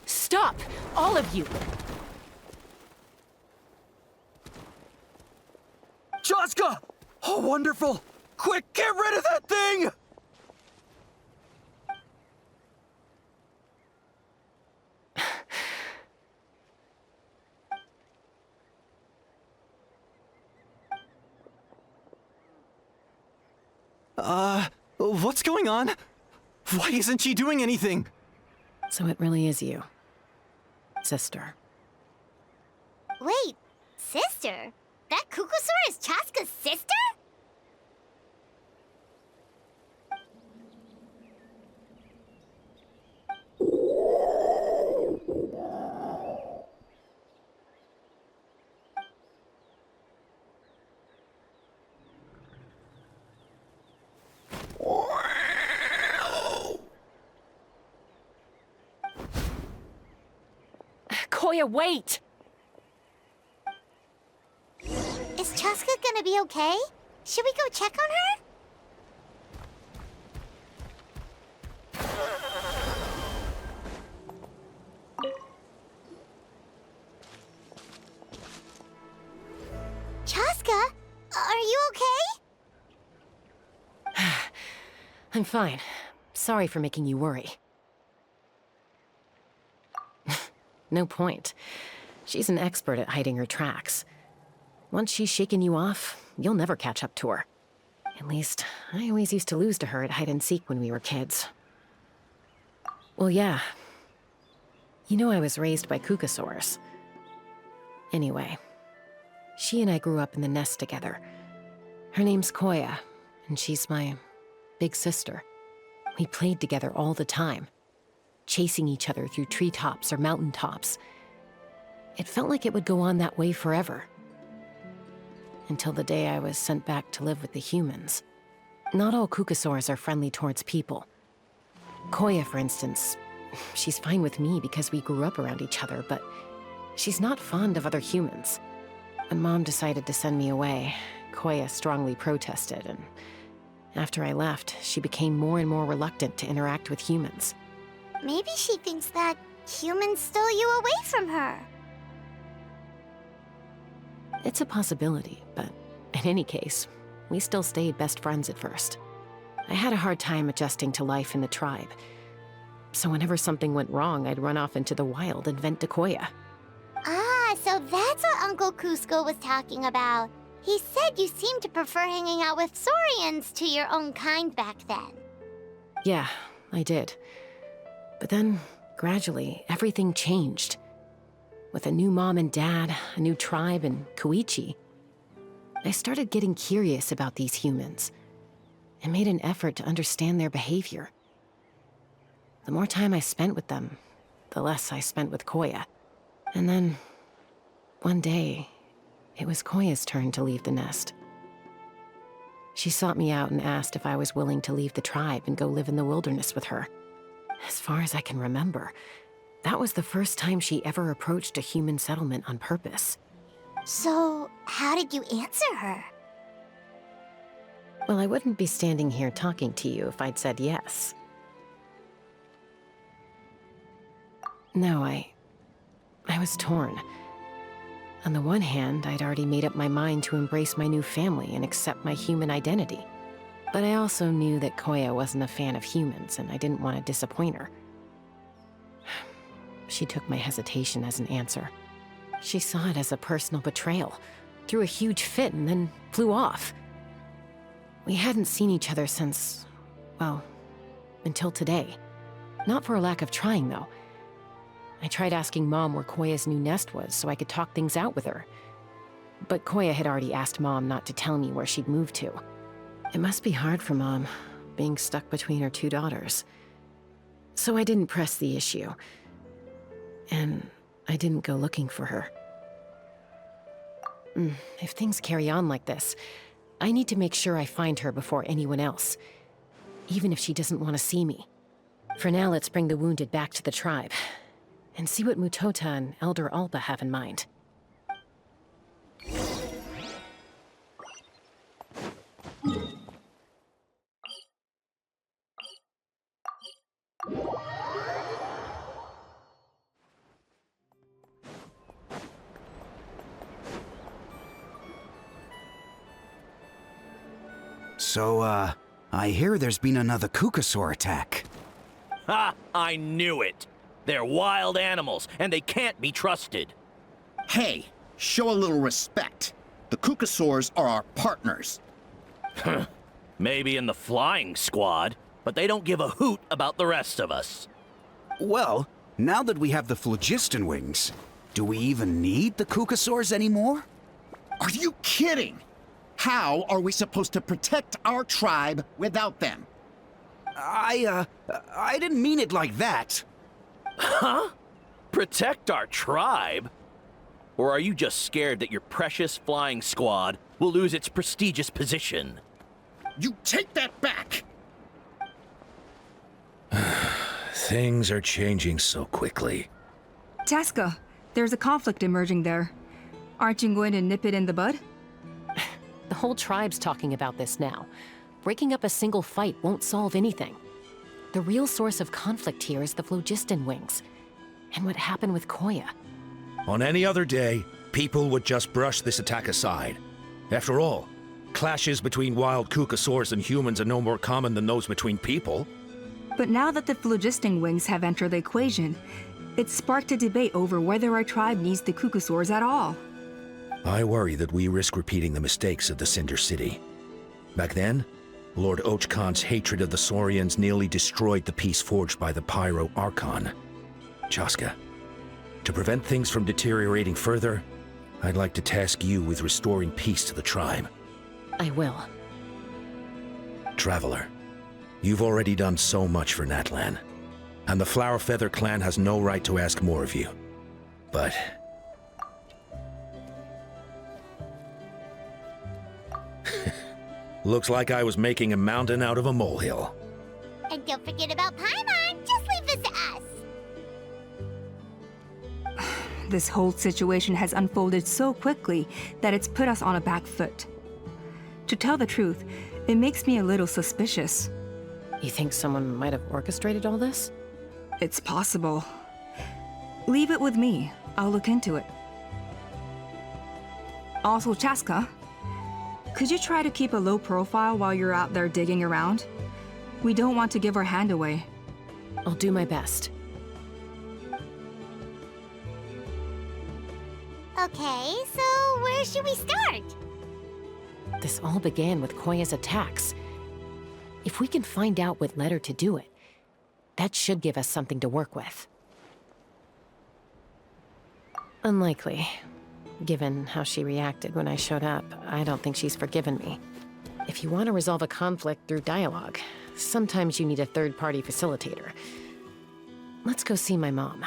Stop! All of you! Chaska! Oh, wonderful! Quick, get rid of that thing! What's going on? Why isn't she doing anything? So it really is you, sister. Wait, sister? That Kukusaur is Chaska's sister? Koya, wait! Is Chaska gonna be okay? Should we go check on her? Chaska, are you okay? I'm fine. Sorry for making you worry. No point. She's an expert at hiding her tracks. Once she's shaken you off, you'll never catch up to her. At least, I always used to lose to her at hide-and-seek when we were kids. Well, yeah. You know I was raised by Kukasaurs. Anyway, she and I grew up in the nest together. Her name's Koya, and she's my big sister. We played together all the time, chasing each other through treetops or mountaintops. It felt like it would go on that way forever. Until the day I was sent back to live with the humans. Not all Kukasaurs are friendly towards people. Koya, for instance, she's fine with me because we grew up around each other, but she's not fond of other humans. When Mom decided to send me away, Koya strongly protested, and after I left, she became more and more reluctant to interact with humans. Maybe she thinks that humans stole you away from her. It's a possibility, but in any case, we still stayed best friends at first. I had a hard time adjusting to life in the tribe. So whenever something went wrong, I'd run off into the wild and vent to Koya. Ah, so that's what Uncle Cusco was talking about. He said you seemed to prefer hanging out with Saurians to your own kind back then. Yeah, I did. But then, gradually, everything changed. With a new mom and dad, a new tribe, and Koichi, I started getting curious about these humans and made an effort to understand their behavior. The more time I spent with them, the less I spent with Koya. And then, one day, it was Koya's turn to leave the nest. She sought me out and asked if I was willing to leave the tribe and go live in the wilderness with her. As far as I can remember, that was the first time she ever approached a human settlement on purpose. So, how did you answer her? Well, I wouldn't be standing here talking to you if I'd said yes. No, I was torn. On the one hand, I'd already made up my mind to embrace my new family and accept my human identity. But I also knew that Koya wasn't a fan of humans, and I didn't want to disappoint her. She took my hesitation as an answer. She saw it as a personal betrayal, threw a huge fit, and then flew off. We hadn't seen each other since, well, until today. Not for a lack of trying, though. I tried asking Mom where Koya's new nest was so I could talk things out with her. But Koya had already asked Mom not to tell me where she'd moved to. It must be hard for Mom, being stuck between her two daughters. So I didn't press the issue. And I didn't go looking for her. If things carry on like this, I need to make sure I find her before anyone else, even if she doesn't want to see me. For now, let's bring the wounded back to the tribe, and see what Mutota and Elder Alba have in mind. So, I hear there's been another Kukasaur attack. Ha! I knew it! They're wild animals, and they can't be trusted. Hey, show a little respect. The Kukasaurs are our partners. Maybe in the flying squad, but they don't give a hoot about the rest of us. Well, now that we have the phlogiston wings, do we even need the Kukasaurs anymore? Are you kidding? How are we supposed to protect our tribe without them? I didn't mean it like that. Huh? Protect our tribe? Or are you just scared that your precious flying squad will lose its prestigious position? You take that back! Things are changing so quickly. Tasca, there's a conflict emerging there. Aren't you going to nip it in the bud? The whole tribe's talking about this now. Breaking up a single fight won't solve anything. The real source of conflict here is the phlogiston wings, and what happened with Koya. On any other day, people would just brush this attack aside. After all, clashes between wild Kukasaurs and humans are no more common than those between people. But now that the phlogiston wings have entered the equation, it's sparked a debate over whether our tribe needs the Kukasaurs at all. I worry that we risk repeating the mistakes of the Cinder City. Back then, Lord Ochkon's hatred of the Saurians nearly destroyed the peace forged by the Pyro Archon. Chaska, to prevent things from deteriorating further, I'd like to task you with restoring peace to the tribe. I will. Traveler, you've already done so much for Natlan, and the Flower Feather clan has no right to ask more of you. But looks like I was making a mountain out of a molehill. And don't forget about Paimon. Just leave this to us. This whole situation has unfolded so quickly that it's put us on a back foot. To tell the truth, it makes me a little suspicious. You think someone might have orchestrated all this? It's possible. Leave it with me. I'll look into it. Also, Chaska, could you try to keep a low profile while you're out there digging around? We don't want to give our hand away. I'll do my best. Okay, so where should we start? This all began with Koya's attacks. If we can find out what led her to do it, that should give us something to work with. Unlikely. Given how she reacted when I showed up, I don't think she's forgiven me. If you want to resolve a conflict through dialogue, sometimes you need a third-party facilitator. Let's go see my mom.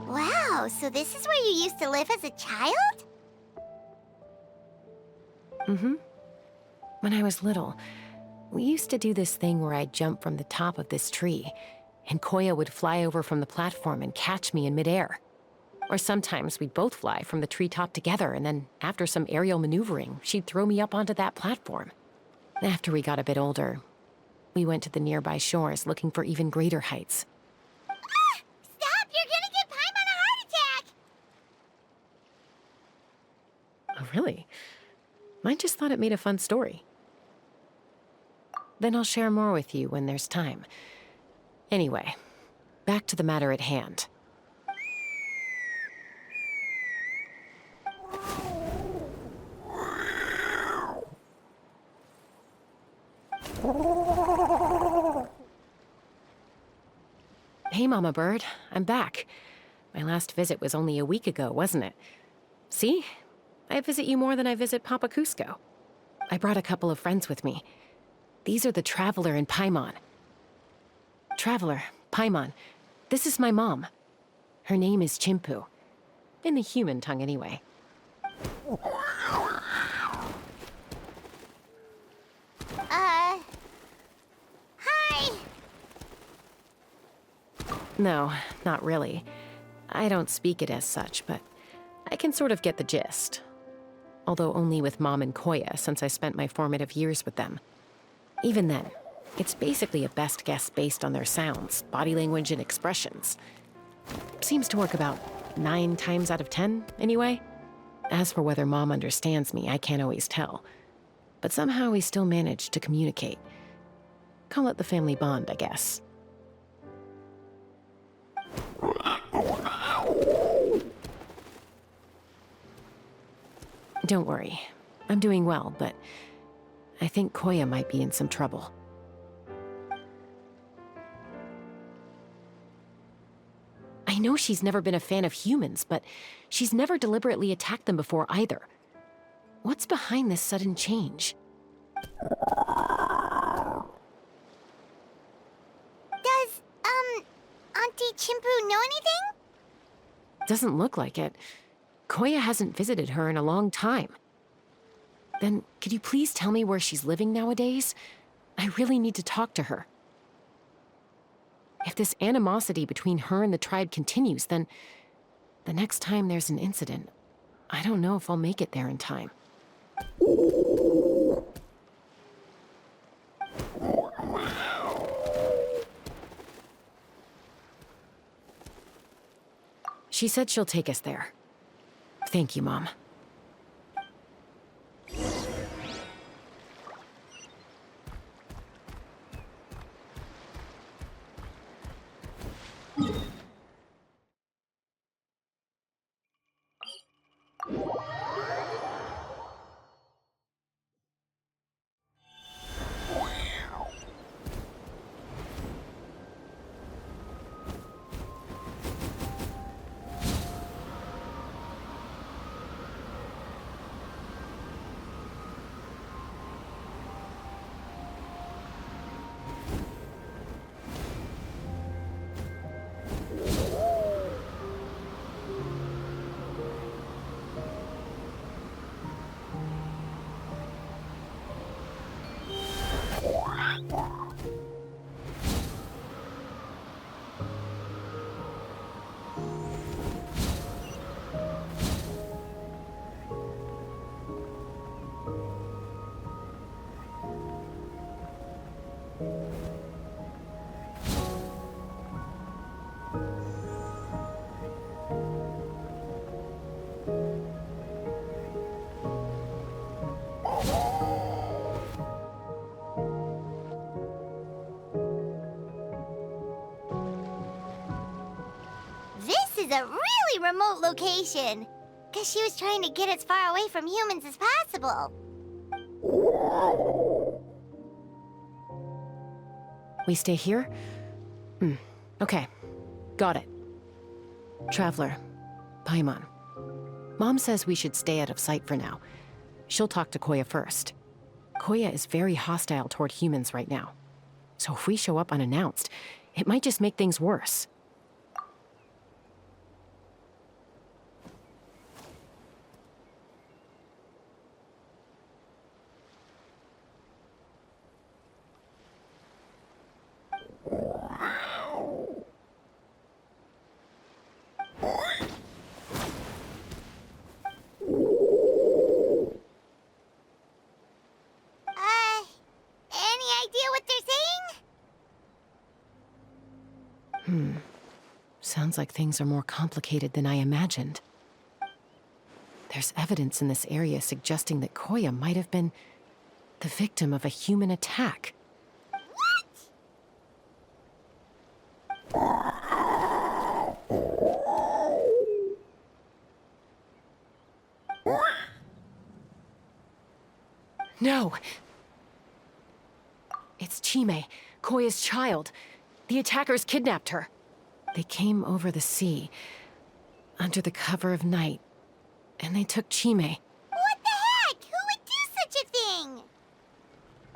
Wow, so this is where you used to live as a child? Mm-hmm. When I was little, we used to do this thing where I'd jump from the top of this tree, and Koya would fly over from the platform and catch me in midair. Or sometimes we'd both fly from the treetop together, and then after some aerial maneuvering, she'd throw me up onto that platform. After we got a bit older, we went to the nearby shores looking for even greater heights. Ah! Stop! You're gonna give Paimon a heart attack! Oh, really? I just thought it made a fun story. Then I'll share more with you when there's time. Anyway, back to the matter at hand. Hey, Mama Bird. I'm back. My last visit was only a week ago, wasn't it? See? I visit you more than I visit Papa Cusco. I brought a couple of friends with me. These are the Traveler and Paimon. Traveler, Paimon, this is my mom. Her name is Chimpu. In the human tongue, anyway. Hi! No, not really. I don't speak it as such, but I can sort of get the gist. Although only with Mom and Koya, since I spent my formative years with them. Even then, it's basically a best guess based on their sounds, body language, and expressions. Seems to work about 9 times out of 10, anyway. As for whether Mom understands me, I can't always tell. But somehow we still manage to communicate. Call it the family bond, I guess. Don't worry. I'm doing well, but I think Koya might be in some trouble. I know she's never been a fan of humans, but she's never deliberately attacked them before either. What's behind this sudden change? Does, Auntie Chimpu know anything? Doesn't look like it. Koya hasn't visited her in a long time. Then, could you please tell me where she's living nowadays? I really need to talk to her. If this animosity between her and the tribe continues, then the next time there's an incident, I don't know if I'll make it there in time. She said she'll take us there. Thank you, Mom. remote location. Because she was trying to get as far away from humans as possible. We stay here? Okay. Got it. Traveler. Paimon. Mom says we should stay out of sight for now. She'll talk to Koya first. Koya is very hostile toward humans right now. So if we show up unannounced, it might just make things worse. Any idea what they're saying? Sounds like things are more complicated than I imagined. There's evidence in this area suggesting that Koya might have been the victim of a human attack. No! It's Chime, Koya's child. The attackers kidnapped her. They came over the sea, under the cover of night, and they took Chime. What the heck? Who would do such a thing?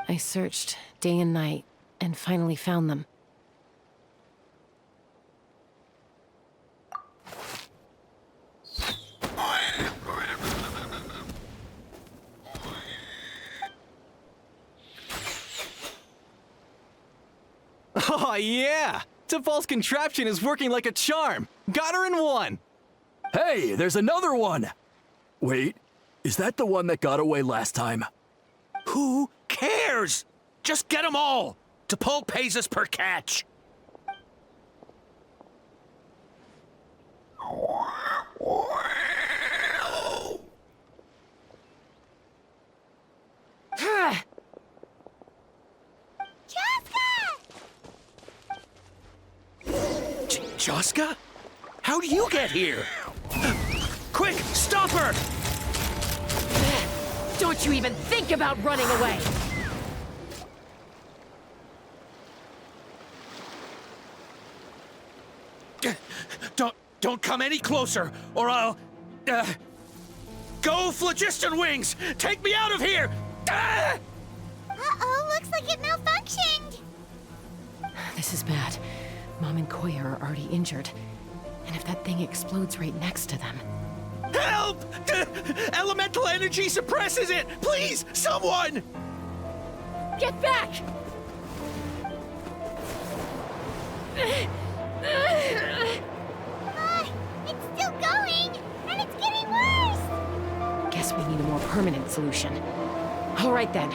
I searched day and night, and finally found them. Oh, yeah! T'Pol's contraption is working like a charm! Got her in one! Hey, there's another one! Wait, is that the one that got away last time? Who cares? Just get them all. T'Pol pays us per catch. Joska? How do you get here? Quick, stop her! Don't you even think about running away! Don't come any closer, or I'll... Go, Phlogiston Wings! Take me out of here! Uh-oh, looks like it malfunctioned. This is bad. Mom and Koya are already injured. And if that thing explodes right next to them... Help! Elemental energy suppresses it! Please, someone! Get back! It's still going, and it's getting worse. Guess we need a more permanent solution. All right then.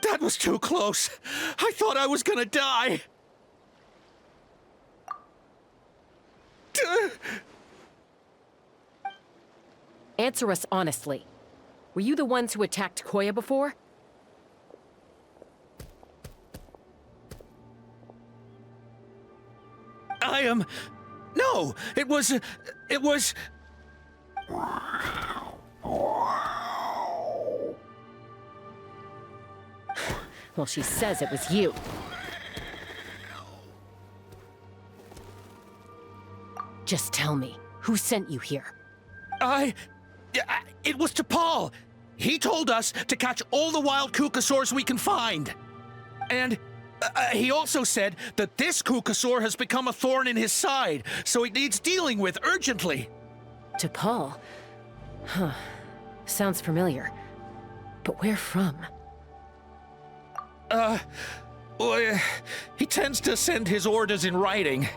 That was too close. I thought I was gonna die. Answer us honestly. Were you the ones who attacked Koya before? No, it was... Well, she says it was you. Just tell me, who sent you here? It was T'Pol. He told us to catch all the wild Kukasaurs we can find. And he also said that this Kukasaur has become a thorn in his side, so it needs dealing with urgently. T'Pol? Huh. Sounds familiar. But where from? Well, he tends to send his orders in writing.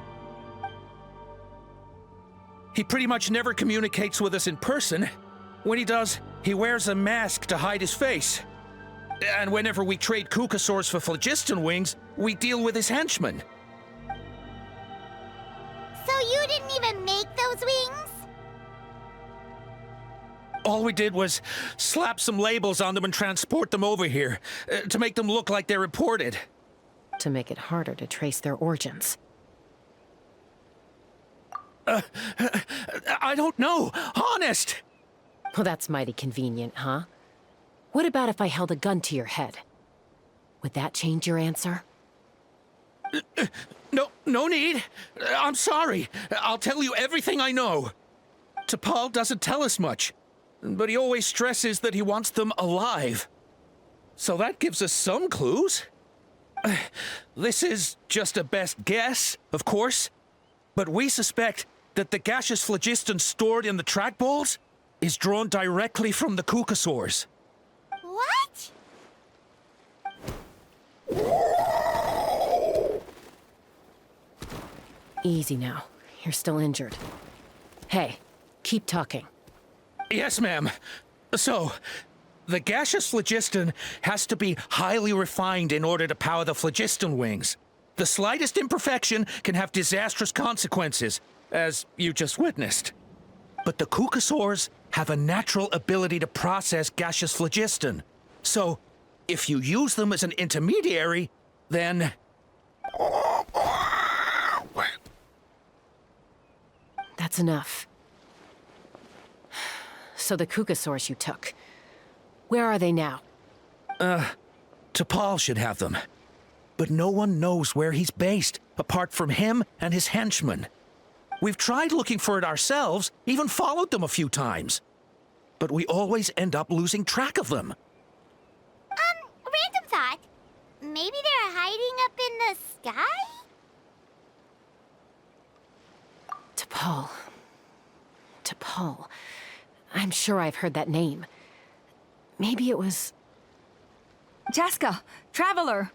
He pretty much never communicates with us in person. When he does, he wears a mask to hide his face. And whenever we trade Kukasaurs for Phlogiston Wings, we deal with his henchmen. So you didn't even make those wings? All we did was slap some labels on them and transport them over here, to make them look like they're imported. To make it harder to trace their origins. I don't know, honest! Well, that's mighty convenient, huh? What about if I held a gun to your head? Would that change your answer? No need. I'm sorry. I'll tell you everything I know. T'Pol doesn't tell us much, but he always stresses that he wants them alive. So that gives us some clues. This is just a best guess, of course, but we suspect that the gaseous phlogiston stored in the trackballs is drawn directly from the Kukasaurs. What? Easy now. You're still injured. Hey, keep talking. Yes, ma'am. So, the gaseous phlogiston has to be highly refined in order to power the phlogiston wings. The slightest imperfection can have disastrous consequences, as you just witnessed. But the Kukasaurs have a natural ability to process gaseous phlogiston. So, if you use them as an intermediary, then... That's enough. So the Kukasaurs you took, where are they now? T'Pol should have them. But no one knows where he's based, apart from him and his henchmen. We've tried looking for it ourselves, even followed them a few times. But we always end up losing track of them. Random thought. Maybe they're hiding up in the sky? T'Pol. T'Pol. I'm sure I've heard that name. Maybe it was... Jaska, Traveler!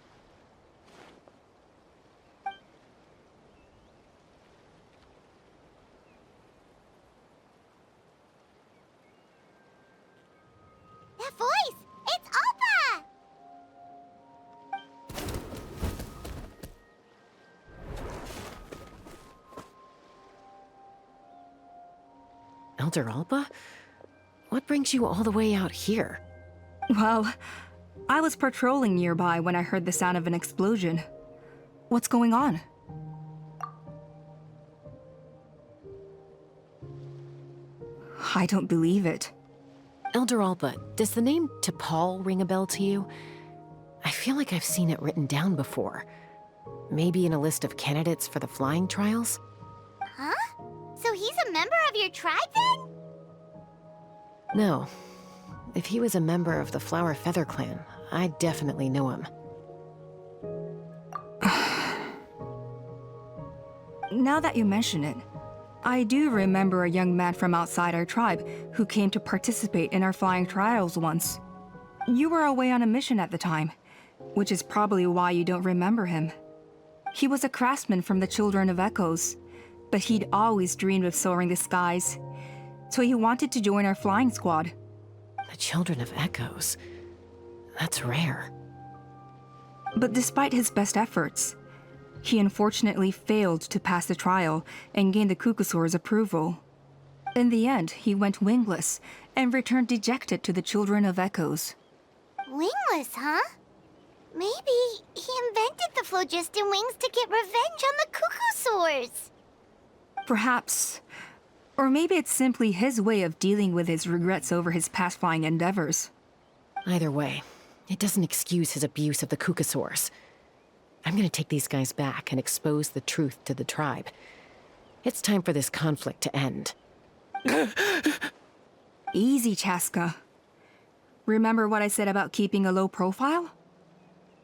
That voice! It's Alpha! Elder Alba? What brings you all the way out here? Well, I was patrolling nearby when I heard the sound of an explosion. What's going on? I don't believe it. Elder Alba, does the name T'Pol ring a bell to you? I feel like I've seen it written down before. Maybe in a list of candidates for the flying trials? Huh? So he's a member of your tribe then? No. If he was a member of the Flower Feather Clan, I'd definitely know him. Now that you mention it, I do remember a young man from outside our tribe who came to participate in our flying trials once. You were away on a mission at the time, which is probably why you don't remember him. He was a craftsman from the Children of Echoes, but he'd always dreamed of soaring the skies, so he wanted to join our flying squad. The Children of Echoes? That's rare. But despite his best efforts, he unfortunately failed to pass the trial and gain the Kukasaur's approval. In the end, he went wingless and returned dejected to the Children of Echoes. Wingless, huh? Maybe he invented the phlogiston wings to get revenge on the Kukasaurs. Perhaps. Or maybe it's simply his way of dealing with his regrets over his past flying endeavors. Either way, it doesn't excuse his abuse of the Kukasaurs. I'm gonna take these guys back and expose the truth to the tribe. It's time for this conflict to end. Easy, Chaska. Remember what I said about keeping a low profile?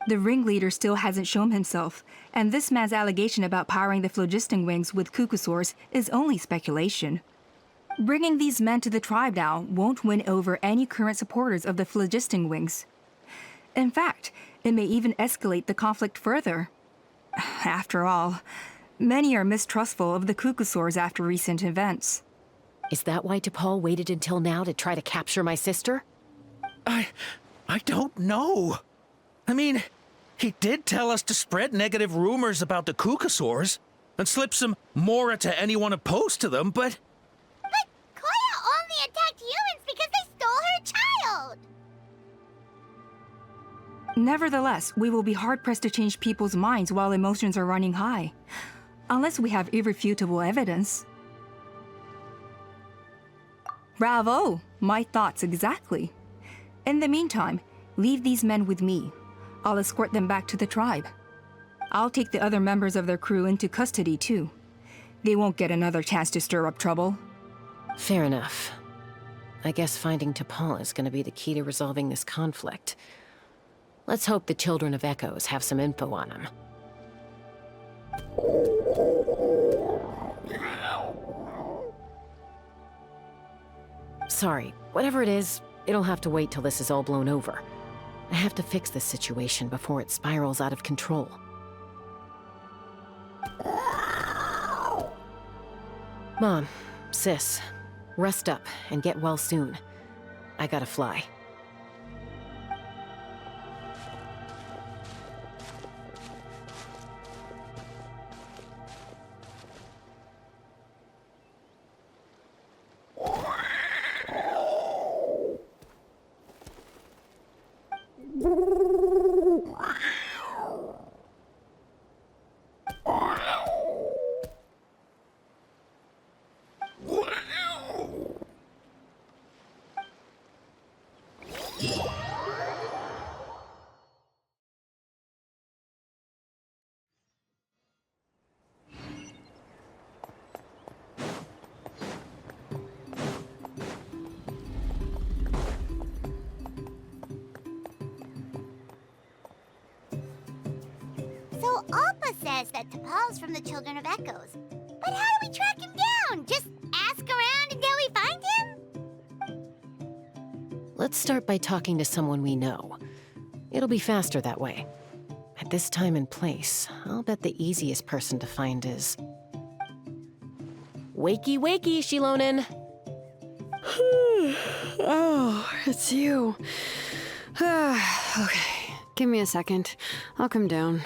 The ringleader still hasn't shown himself, and this man's allegation about powering the phlogiston wings with Kukasaurs is only speculation. Bringing these men to the tribe now won't win over any current supporters of the phlogiston wings. In fact, it may even escalate the conflict further. After all, many are mistrustful of the Kukasaurs after recent events. Is that why T'Pol waited until now to try to capture my sister? I don't know. I mean, he did tell us to spread negative rumors about the Kukasaurs and slip some mora to anyone opposed to them, but... But Koya only attacked humans because they Nevertheless, we will be hard-pressed to change people's minds while emotions are running high. Unless we have irrefutable evidence. Bravo! My thoughts exactly. In the meantime, leave these men with me. I'll escort them back to the tribe. I'll take the other members of their crew into custody too. They won't get another chance to stir up trouble. Fair enough. I guess finding T'Pol is gonna be the key to resolving this conflict. Let's hope the Children of Echoes have some info on him. Sorry, whatever it is, it'll have to wait till this is all blown over. I have to fix this situation before it spirals out of control. Mom, sis, rest up and get well soon. I gotta fly. So Alpa says that T'Pol's from the Children of Echoes. But how do we track him down? Just ask around until we find him? Let's start by talking to someone we know. It'll be faster that way. At this time and place, I'll bet the easiest person to find is... Wakey, wakey, Shilonen! Oh, it's you. Okay, give me a second. I'll come down.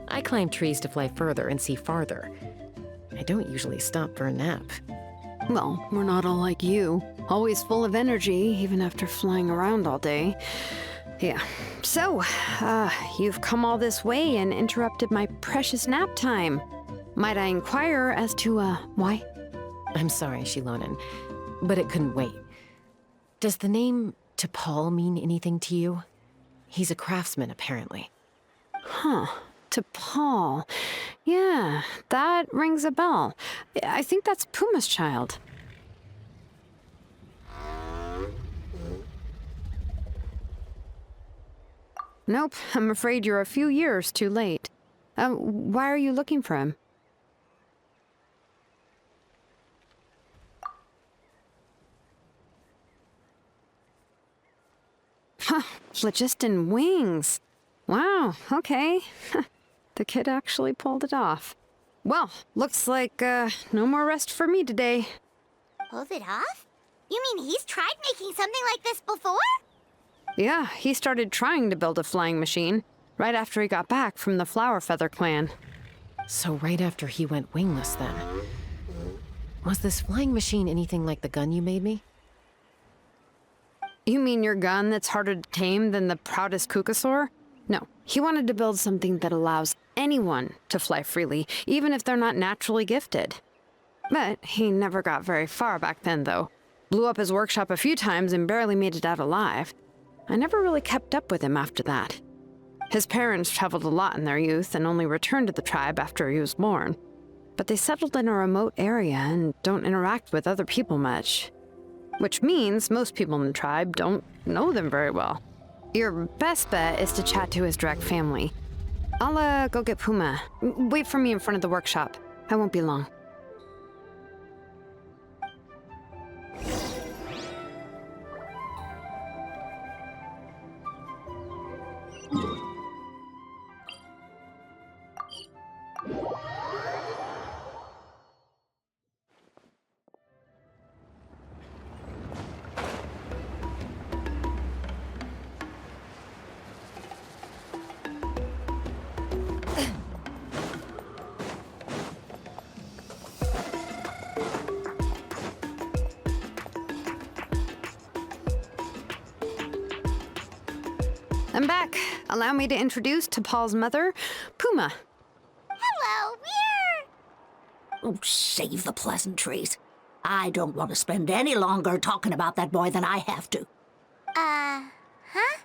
I climb trees to fly further and see farther. I don't usually stop for a nap. Well, we're not all like you. Always full of energy, even after flying around all day. Yeah. So, you've come all this way and interrupted my precious nap time. Might I inquire as to, why? I'm sorry, Shilonen, but it couldn't wait. Does the name T'Pol mean anything to you? He's a craftsman, apparently. Huh. T'Pol. Yeah, that rings a bell. I think that's Puma's child. Nope, I'm afraid you're a few years too late. Why are you looking for him? Huh, phlogiston wings. Wow, okay. The kid actually pulled it off. Well, looks like, no more rest for me today. Pulled it off? You mean he's tried making something like this before? Yeah, he started trying to build a flying machine right after he got back from the Flower Feather clan. So right after he went wingless, then. Was this flying machine anything like the gun you made me? You mean your gun that's harder to tame than the proudest Kukasaur? No, he wanted to build something that allows anyone to fly freely, even if they're not naturally gifted. But he never got very far back then, though. Blew up his workshop a few times and barely made it out alive. I never really kept up with him after that. His parents traveled a lot in their youth and only returned to the tribe after he was born. But they settled in a remote area and don't interact with other people much. Which means most people in the tribe don't know them very well. Your best bet is to chat to his direct family. I'll, go get Puma. Wait for me in front of the workshop. I won't be long. I'm back. Allow me to introduce T'Pol's mother, Puma. Hello, Oh, save the pleasantries. I don't want to spend any longer talking about that boy than I have to. huh?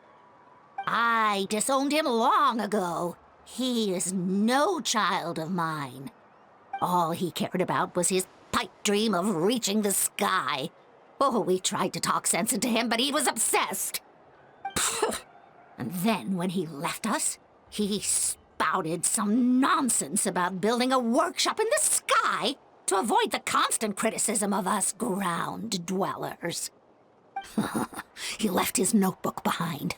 I disowned him long ago. He is no child of mine. All he cared about was his pipe dream of reaching the sky. Oh, we tried to talk sense into him, but he was obsessed. And then when he left us, he spouted some nonsense about building a workshop in the sky to avoid the constant criticism of us ground dwellers. He left his notebook behind.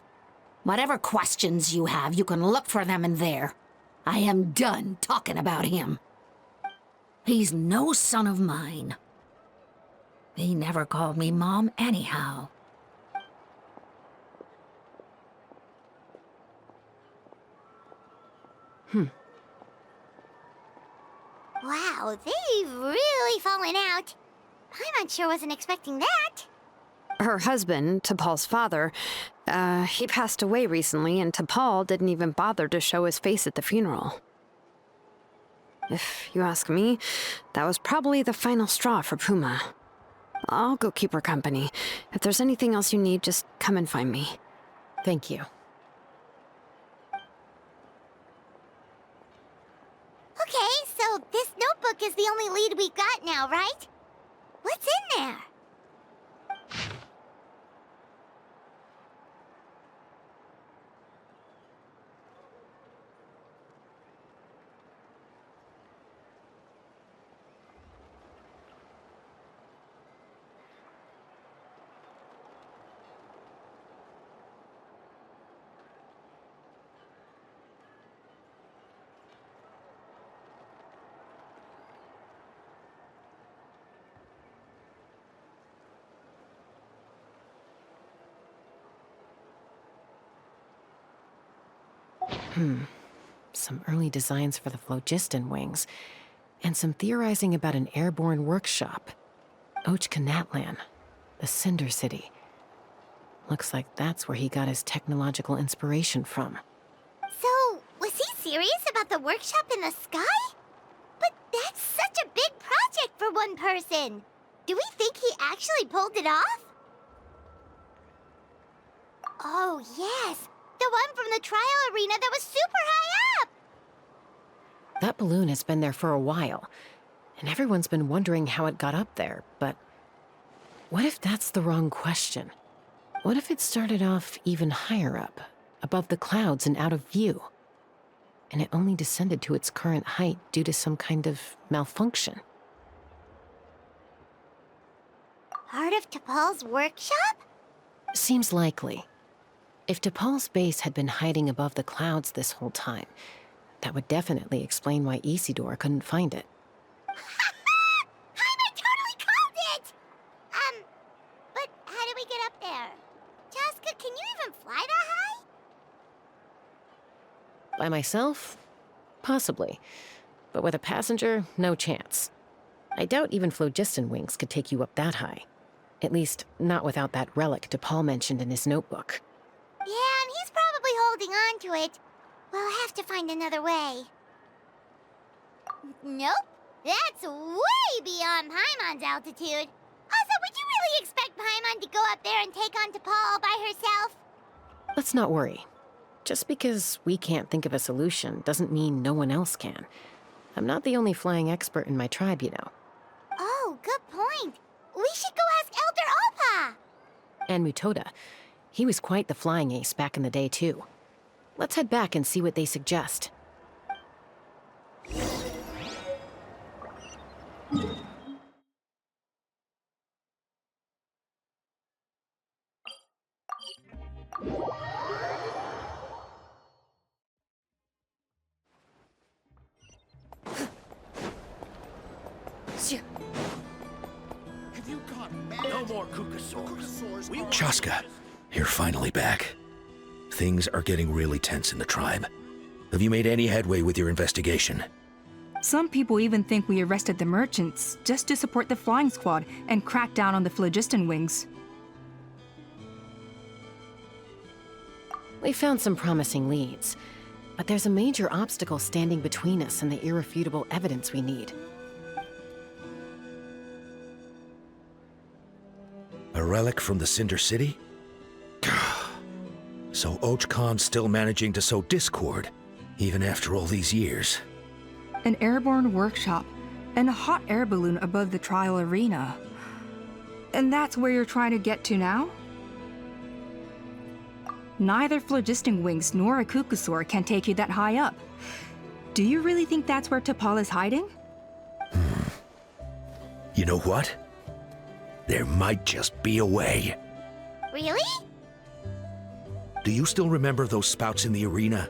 Whatever questions you have, you can look for them in there. I am done talking about him. He's no son of mine. He never called me Mom anyhow. Wow, they've really fallen out. Paimon sure wasn't expecting that. Her husband, T'Pol's father, he passed away recently, and T'Pol didn't even bother to show his face at the funeral. If you ask me, that was probably the final straw for Puma. I'll go keep her company. If there's anything else you need, just come and find me. Thank you. Okay, so this notebook is the only lead we've got now, right? What's in there? Some early designs for the phlogiston wings, and some theorizing about an airborne workshop. Ochkanatlan, the Cinder City. Looks like that's where he got his technological inspiration from. So, was he serious about the workshop in the sky? But that's such a big project for one person. Do we think he actually pulled it off? Oh, yes. The one from the trial arena that was super high up! That balloon has been there for a while, and everyone's been wondering how it got up there, but what if that's the wrong question? What if it started off even higher up, above the clouds and out of view, and it only descended to its current height due to some kind of malfunction? Part of T'Pol's workshop? Seems likely. If T'Pol's base had been hiding above the clouds this whole time, that would definitely explain why Isidore couldn't find it. I totally called it! But how do we get up there? Chaska, can you even fly that high? By myself? Possibly. But with a passenger, no chance. I doubt even phlogiston wings could take you up that high. At least, not without that relic T'Pol mentioned in his notebook. Yeah, and he's probably holding on to it. We'll have to find another way. Nope. That's way beyond Paimon's altitude. Also, would you really expect Paimon to go up there and take on T'Pol all by herself? Let's not worry. Just because we can't think of a solution doesn't mean no one else can. I'm not the only flying expert in my tribe, you know. Oh, good point. We should go ask Elder Alpa. And Mutoda. He was quite the flying ace back in the day, too. Let's head back and see what they suggest. No more Kukasaurs. Chaska, you're finally back. Things are getting really tense in the tribe. Have you made any headway with your investigation? Some people even think we arrested the merchants just to support the flying squad and crack down on the phlogiston wings. We found some promising leads, but there's a major obstacle standing between us and the irrefutable evidence we need. A relic from the Cinder City? So Ochkon's still managing to sow discord, even after all these years. An airborne workshop and a hot air balloon above the trial arena. And that's where you're trying to get to now? Neither phlogiston wings nor a Kukusaur can take you that high up. Do you really think that's where T'Pol is hiding? You know what? There might just be a way. Really? Do you still remember those spouts in the arena?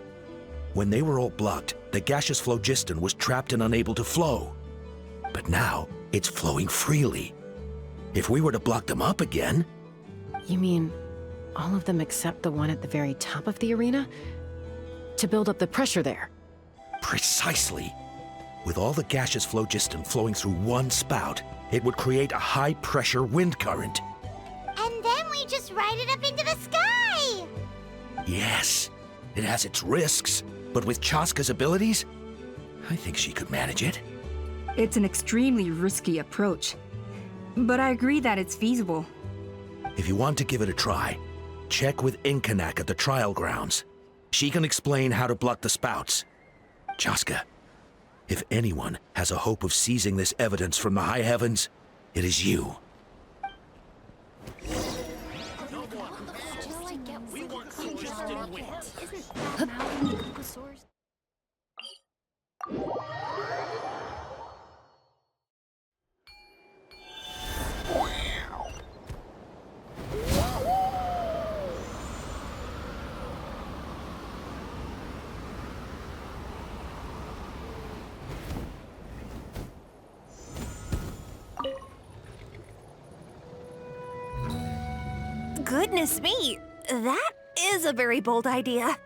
When they were all blocked, the gaseous phlogiston was trapped and unable to flow. But now, it's flowing freely. If we were to block them up again... You mean all of them except the one at the very top of the arena? To build up the pressure there? Precisely. With all the gaseous phlogiston flowing through one spout, it would create a high-pressure wind current. And then we just ride it up into the sky! Yes, it has its risks, but with Chaska's abilities, I think she could manage it. It's an extremely risky approach, but I agree that it's feasible. If you want to give it a try, check with Inkanak at the trial grounds. She can explain how to block the spouts. Chaska, if anyone has a hope of seizing this evidence from the high heavens, it is you. Goodness me, that is a very bold idea.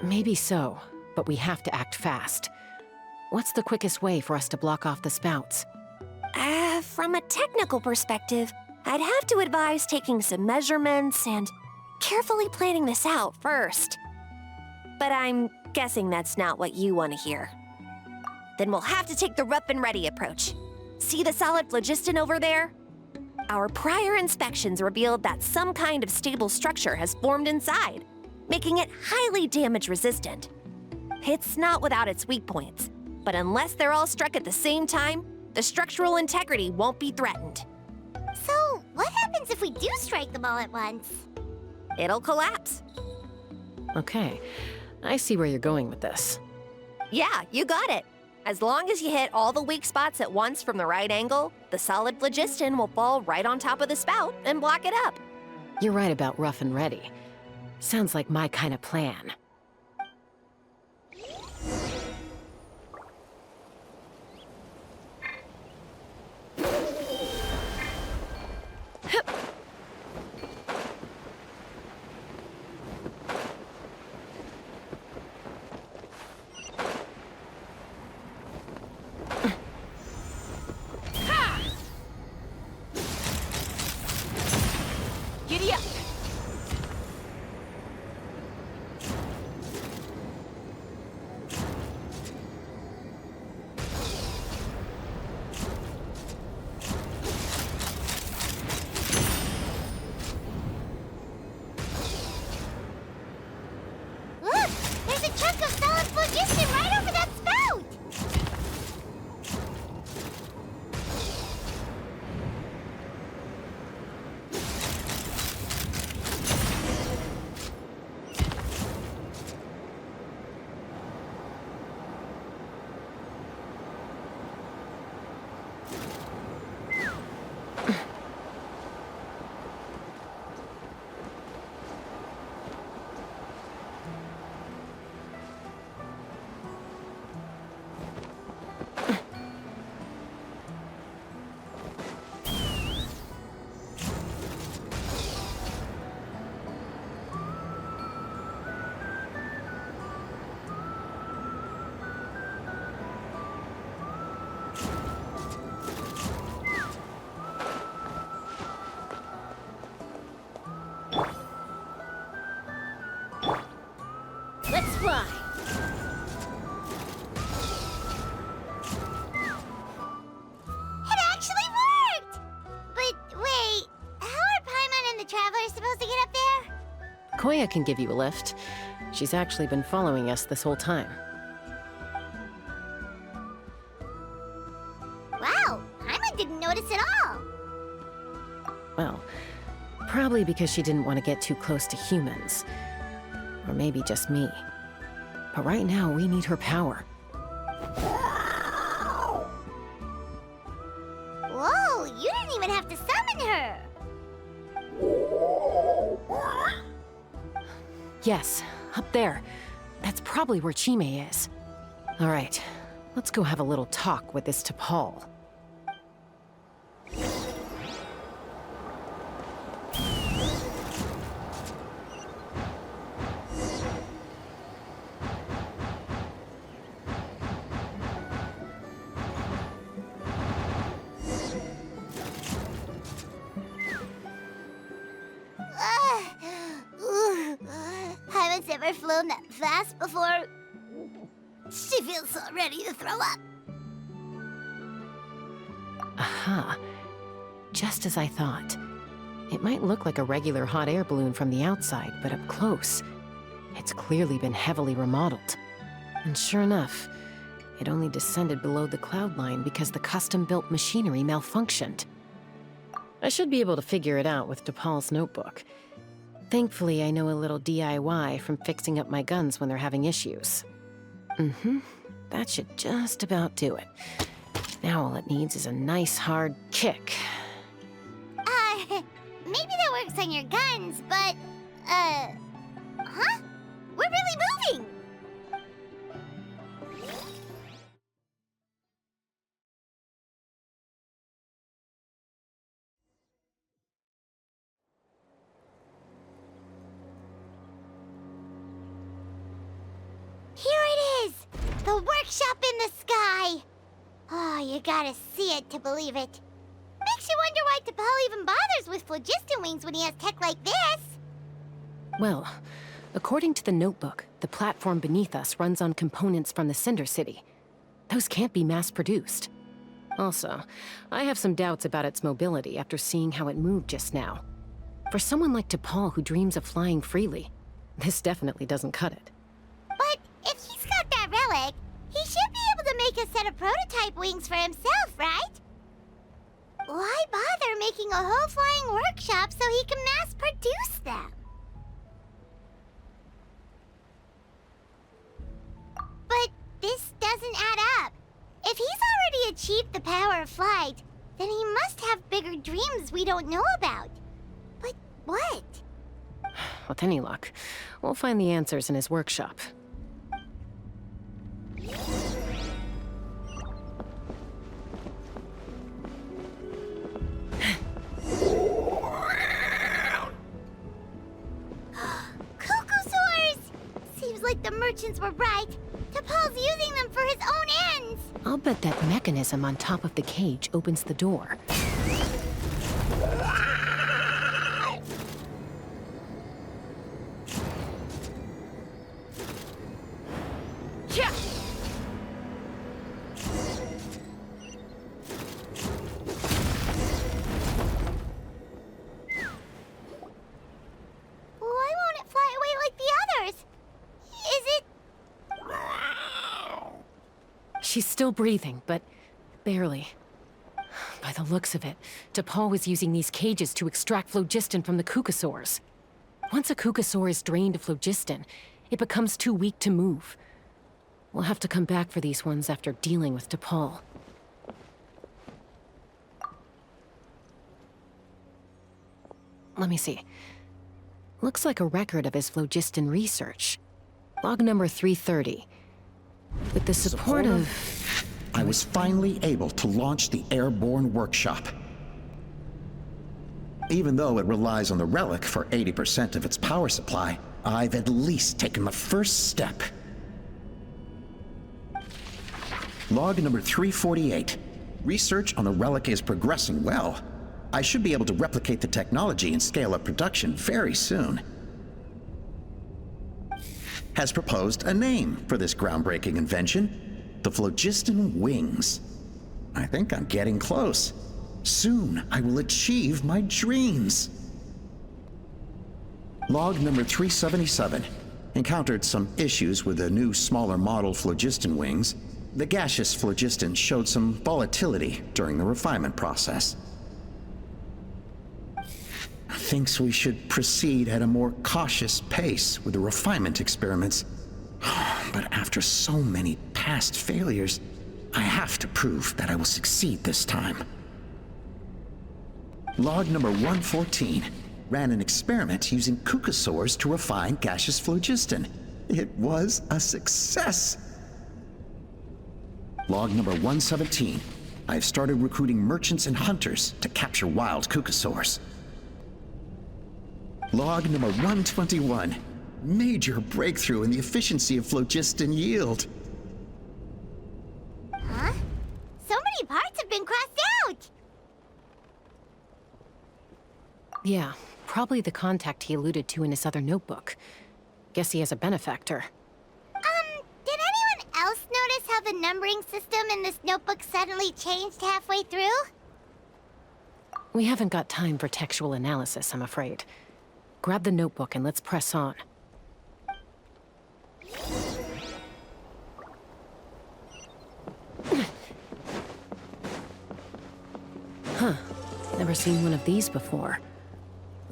Maybe so, but we have to act fast. What's the quickest way for us to block off the spouts? From a technical perspective, I'd have to advise taking some measurements and carefully planning this out first. But I'm guessing that's not what you want to hear. Then we'll have to take the rough and ready approach. See the solid phlogiston over there? Our prior inspections revealed that some kind of stable structure has formed inside, making it highly damage resistant. It's not without its weak points, but unless they're all struck at the same time, the structural integrity won't be threatened. So, what happens if we do strike them all at once? It'll collapse. Okay, I see where you're going with this. Yeah, you got it. As long as you hit all the weak spots at once from the right angle, the solid phlogiston will fall right on top of the spout and block it up. You're right about rough and ready. Sounds like my kind of plan. Giddy up! Look! There's a chunk of solid phlogiston right over that spout! Koya can give you a lift. She's actually been following us this whole time. Wow, Paimon didn't notice at all. Well, probably because she didn't want to get too close to humans. Or maybe just me. But right now, we need her power. Whoa, you didn't even have to summon her. Yes, up there. That's probably where Chime is. All right, let's go have a little talk with this T'Pol. Haven't ever flown that fast before. She feels so ready to throw up. Aha. Just as I thought. It might look like a regular hot air balloon from the outside, but up close, it's clearly been heavily remodeled. And sure enough, it only descended below the cloud line because the custom-built machinery malfunctioned. I should be able to figure it out with T'Pol's notebook. Thankfully, I know a little DIY from fixing up my guns when they're having issues. That should just about do it. Now all it needs is a nice hard kick. Maybe that works on your guns, but, huh? We're really moving! Here it is! The workshop in the sky! Oh, you gotta see it to believe it. Makes you wonder why T'Pol even bothers with phlogiston wings when he has tech like this. Well, according to the notebook, the platform beneath us runs on components from the Cinder City. Those can't be mass-produced. Also, I have some doubts about its mobility after seeing how it moved just now. For someone like T'Pol who dreams of flying freely, this definitely doesn't cut it. But if he's got that relic, he should be able to make a set of prototype wings for himself, right? Why bother making a whole flying workshop so he can mass-produce them? But this doesn't add up. If he's already achieved the power of flight, then he must have bigger dreams we don't know about. But what? With any luck, we'll find the answers in his workshop. Cuckoosaurs! Seems like the merchants were right. T'Pol's using them for his own ends. I'll bet that mechanism on top of the cage opens the door. Why won't it fly away like the others? Is it... She's still breathing, but barely. By the looks of it, T'Pol was using these cages to extract phlogiston from the Cuckosaurs. Once a Cuckosaur is drained of phlogiston, it becomes too weak to move. We'll have to come back for these ones after dealing with T'Pol. Let me see. Looks like a record of his phlogiston research. Log number 330. With the support of... I was finally able to launch the airborne workshop. Even though it relies on the relic for 80% of its power supply, I've at least taken the first step. Log number 348. Research on the relic is progressing well. I should be able to replicate the technology and scale up production very soon. Has proposed a name for this groundbreaking invention: the phlogiston wings. I think I'm getting close. Soon I will achieve my dreams. Log number 377. Encountered some issues with the new smaller model phlogiston wings. The gaseous phlogiston showed some volatility during the refinement process. Thinks we should proceed at a more cautious pace with the refinement experiments. But after so many past failures, I have to prove that I will succeed this time. Log number 114. Ran an experiment using cucosaurs to refine gaseous phlogiston. It was a success. Log number 117. I've started recruiting merchants and hunters to capture wild cucosaurs. Log number 121. Major breakthrough in the efficiency of phlogiston yield. Huh? So many parts have been crossed out! Yeah, probably the contact he alluded to in his other notebook. Guess he has a benefactor. Did anyone else notice how the numbering system in this notebook suddenly changed halfway through? We haven't got time for textual analysis, I'm afraid. Grab the notebook and let's press on. Huh. Never seen one of these before.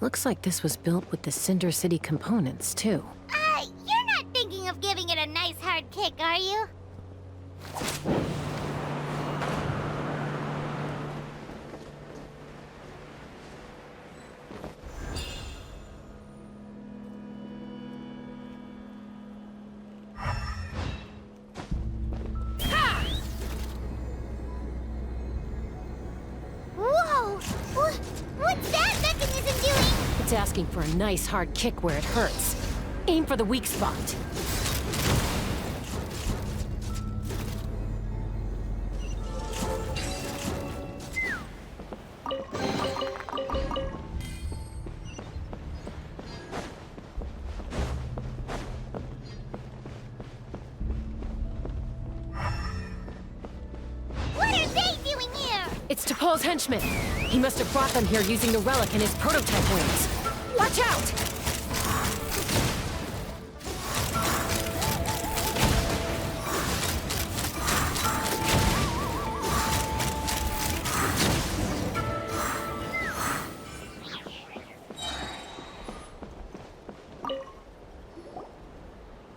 Looks like this was built with the Cinder City components, too. You're not thinking of giving it a nice hard kick, are you? Whoa! What's that mechanism doing? It's asking for a nice hard kick where it hurts. Aim for the weak spot. What are they doing here? It's T'Pol's henchman. He must have brought them here using the relic in his prototype wings. Watch out!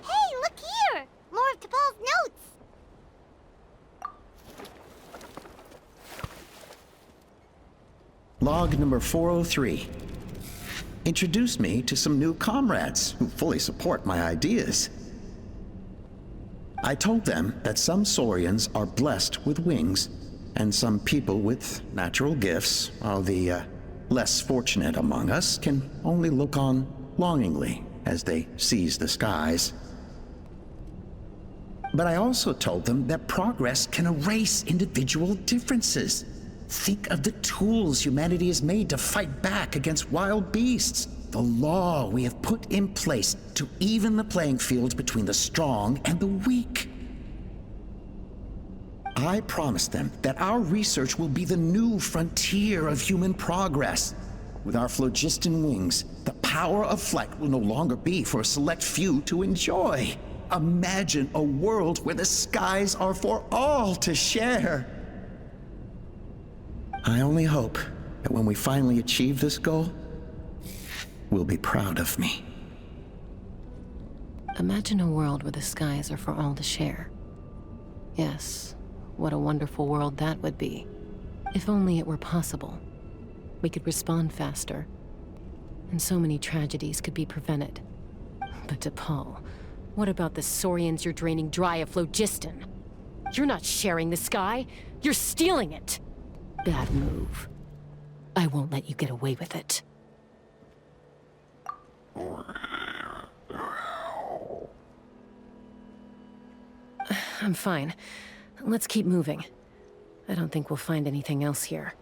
Hey, look here! More of T'Pol's notes! Log number 403. Introduced me to some new comrades who fully support my ideas. I told them that some Saurians are blessed with wings, and some people with natural gifts, while the less fortunate among us can only look on longingly as they seize the skies. But I also told them that progress can erase individual differences. Think of the tools humanity has made to fight back against wild beasts. The law we have put in place to even the playing field between the strong and the weak. I promised them that our research will be the new frontier of human progress. With our phlogiston wings, the power of flight will no longer be for a select few to enjoy. Imagine a world where the skies are for all to share. I only hope that when we finally achieve this goal, we'll be proud of me. Imagine a world where the skies are for all to share. Yes, what a wonderful world that would be. If only it were possible. We could respond faster, and so many tragedies could be prevented. But T'Pol, what about the Saurians you're draining dry of phlogiston? You're not sharing the sky, you're stealing it! Bad move. I won't let you get away with it. I'm fine. Let's keep moving. I don't think we'll find anything else here.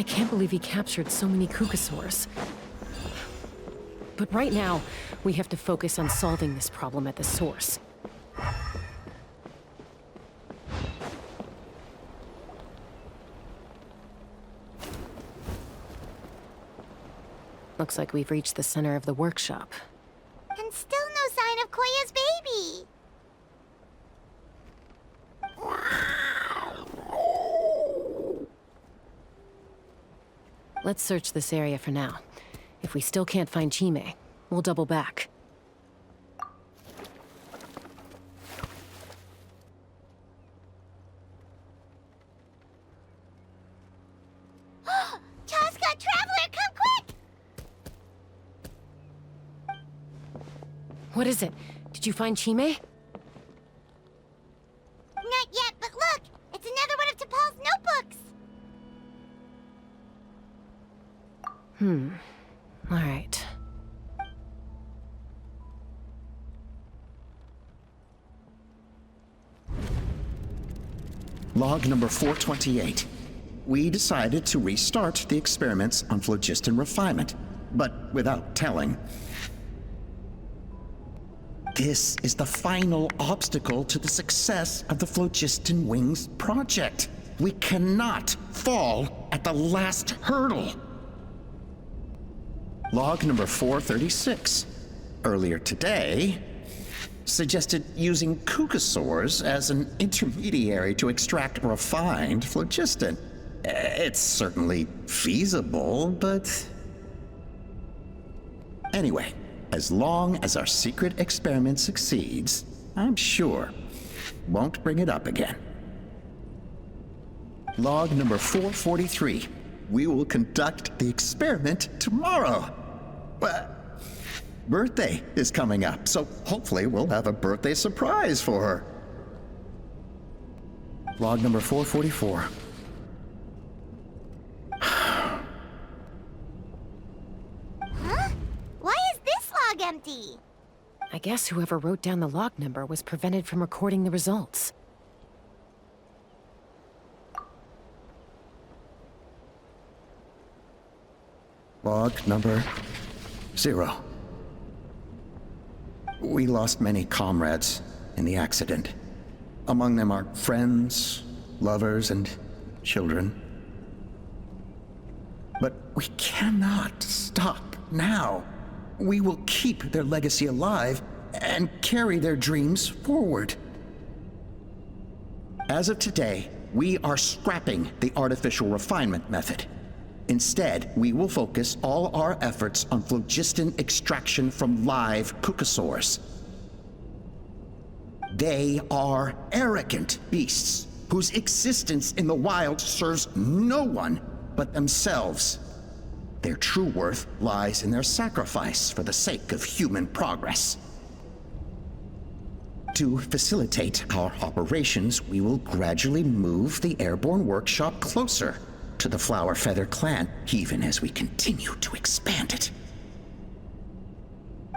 can't believe he captured so many Kukasaurs. But right now, we have to focus on solving this problem at the source. Looks like we've reached the center of the workshop. And still no sign of Koya's baby. Let's search this area for now. If we still can't find Chime, we'll double back. Chaska, Traveler, come quick! What is it? Did you find Chime? Not yet, but look! It's another one of T'Pol's notebooks! All right. Log number 428. We decided to restart the experiments on phlogiston refinement, but without telling. This is the final obstacle to the success of the Phlogiston Wings project. We cannot fall at the last hurdle. Log number 436. Earlier today, suggested using Kukasaurs as an intermediary to extract refined phlogiston. It's certainly feasible, but... Anyway, as long as our secret experiment succeeds, I'm sure won't bring it up again. Log number 443. We will conduct the experiment tomorrow. Birthday is coming up, so hopefully we'll have a birthday surprise for her. Log number 444. Huh? Why is this log empty? I guess whoever wrote down the log number was prevented from recording the results. Log number 0. We lost many comrades in the accident. Among them are friends, lovers, and children. But we cannot stop now. We will keep their legacy alive and carry their dreams forward. As of today, we are scrapping the artificial refinement method. Instead, we will focus all our efforts on phlogiston extraction from live Kukasaurs. They are arrogant beasts whose existence in the wild serves no one but themselves. Their true worth lies in their sacrifice for the sake of human progress. To facilitate our operations, we will gradually move the airborne workshop closer to the Flower Feather clan, even as we continue to expand it.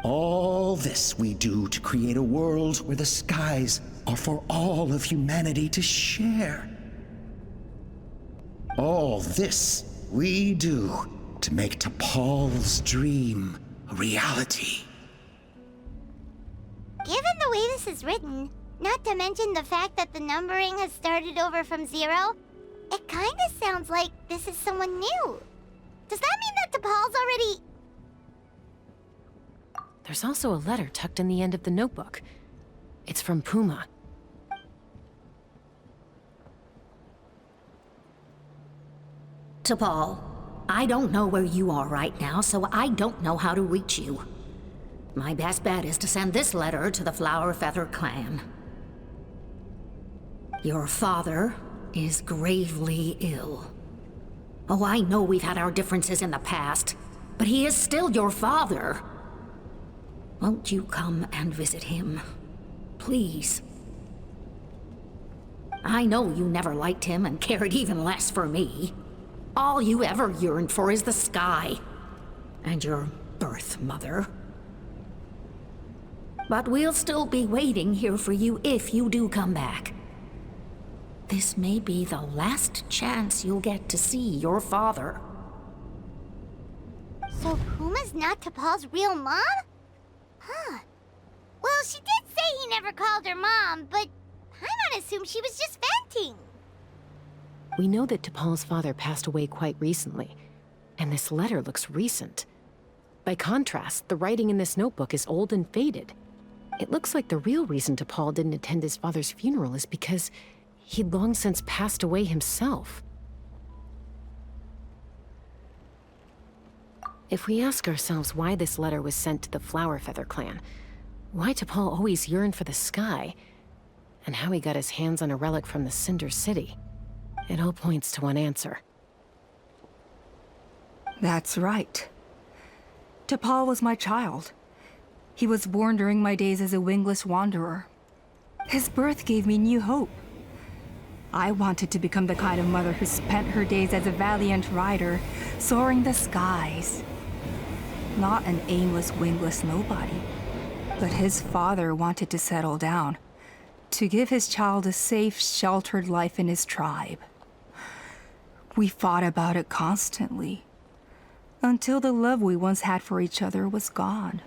All this we do to create a world where the skies are for all of humanity to share. All this we do to make T'Pol's dream a reality. Given the way this is written, not to mention the fact that the numbering has started over from 0, it kinda sounds like this is someone new. Does that mean that T'Pol's already... There's also a letter tucked in the end of the notebook. It's from Puma. T'Pol, I don't know where you are right now, so I don't know how to reach you. My best bet is to send this letter to the Flower Feather clan. Your father is gravely ill. Oh, I know we've had our differences in the past, but he is still your father. Won't you come and visit him? Please. I know you never liked him and cared even less for me. All you ever yearned for is the sky. And your birth mother. But we'll still be waiting here for you if you do come back. This may be the last chance you'll get to see your father. So Puma's not T'Pol's real mom? Huh. Well, she did say he never called her mom, but I might assume she was just venting. We know that T'Pol's father passed away quite recently, and this letter looks recent. By contrast, the writing in this notebook is old and faded. It looks like the real reason T'Pol didn't attend his father's funeral is because he'd long since passed away himself. If we ask ourselves why this letter was sent to the Flower Feather clan, why T'Pol always yearned for the sky, and how he got his hands on a relic from the Cinder City, it all points to one answer. That's right. T'Pol was my child. He was born during my days as a wingless wanderer. His birth gave me new hope. I wanted to become the kind of mother who spent her days as a valiant rider, soaring the skies. Not an aimless, wingless nobody. But his father wanted to settle down, to give his child a safe, sheltered life in his tribe. We fought about it constantly, until the love we once had for each other was gone.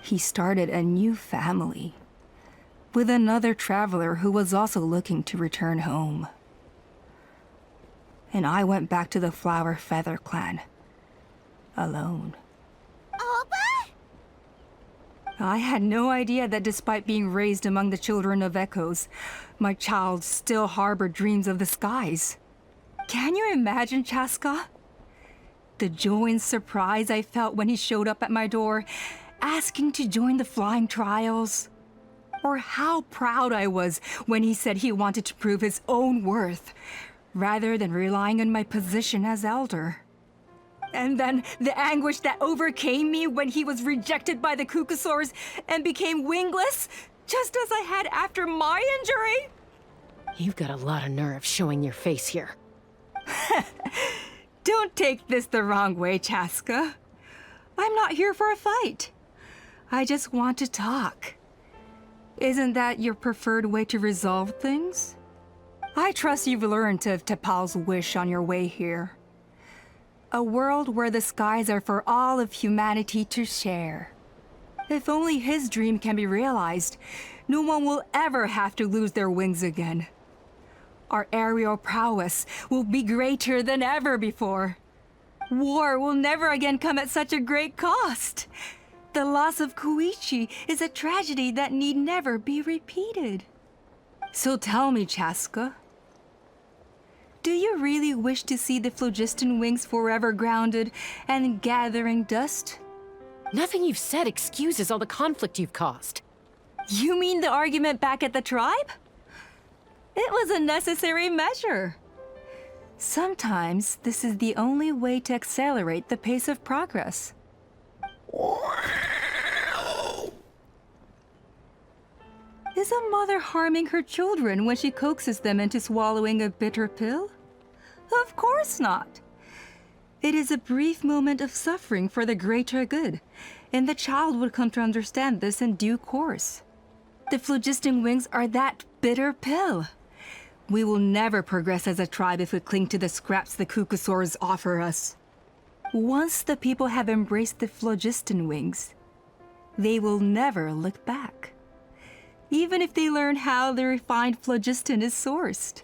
He started a new family, with another traveler who was also looking to return home. And I went back to the Flower Feather clan, alone. Alba? I had no idea that despite being raised among the children of echoes, my child still harbored dreams of the skies. Can you imagine, Chaska? The joy and surprise I felt when he showed up at my door, asking to join the flying trials. Or how proud I was when he said he wanted to prove his own worth, rather than relying on my position as elder. And then the anguish that overcame me when he was rejected by the Kukusaurs and became wingless, just as I had after my injury. You've got a lot of nerve showing your face here. Don't take this the wrong way, Chaska. I'm not here for a fight. I just want to talk. Isn't that your preferred way to resolve things? I trust you've learned of T'Pol's wish on your way here. A world where the skies are for all of humanity to share. If only his dream can be realized, no one will ever have to lose their wings again. Our aerial prowess will be greater than ever before. War will never again come at such a great cost. The loss of Koichi is a tragedy that need never be repeated. So tell me, Chaska, do you really wish to see the phlogiston wings forever grounded and gathering dust? Nothing you've said excuses all the conflict you've caused. You mean the argument back at the tribe? It was a necessary measure. Sometimes this is the only way to accelerate the pace of progress. Is a mother harming her children when she coaxes them into swallowing a bitter pill? Of course not. It is a brief moment of suffering for the greater good, and the child would come to understand this in due course. The phlogiston wings are that bitter pill. We will never progress as a tribe if we cling to the scraps the Kukusaurs offer us. Once the people have embraced the phlogiston wings, they will never look back. Even if they learn how the refined phlogiston is sourced.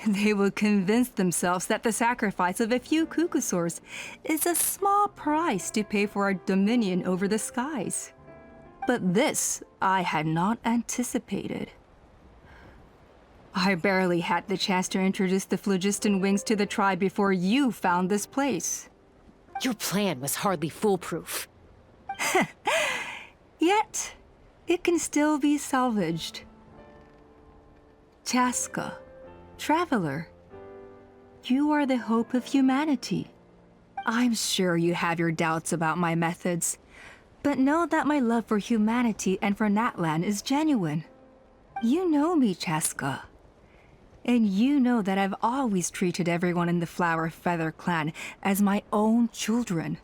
They will convince themselves that the sacrifice of a few Kukusaurs is a small price to pay for our dominion over the skies. But this I had not anticipated. I barely had the chance to introduce the phlogiston wings to the tribe before you found this place. Your plan was hardly foolproof. Yet, it can still be salvaged. Chaska, traveler, you are the hope of humanity. I'm sure you have your doubts about my methods, but know that my love for humanity and for Natlan is genuine. You know me, Chaska. And you know that I've always treated everyone in the Flower Feather clan as my own children,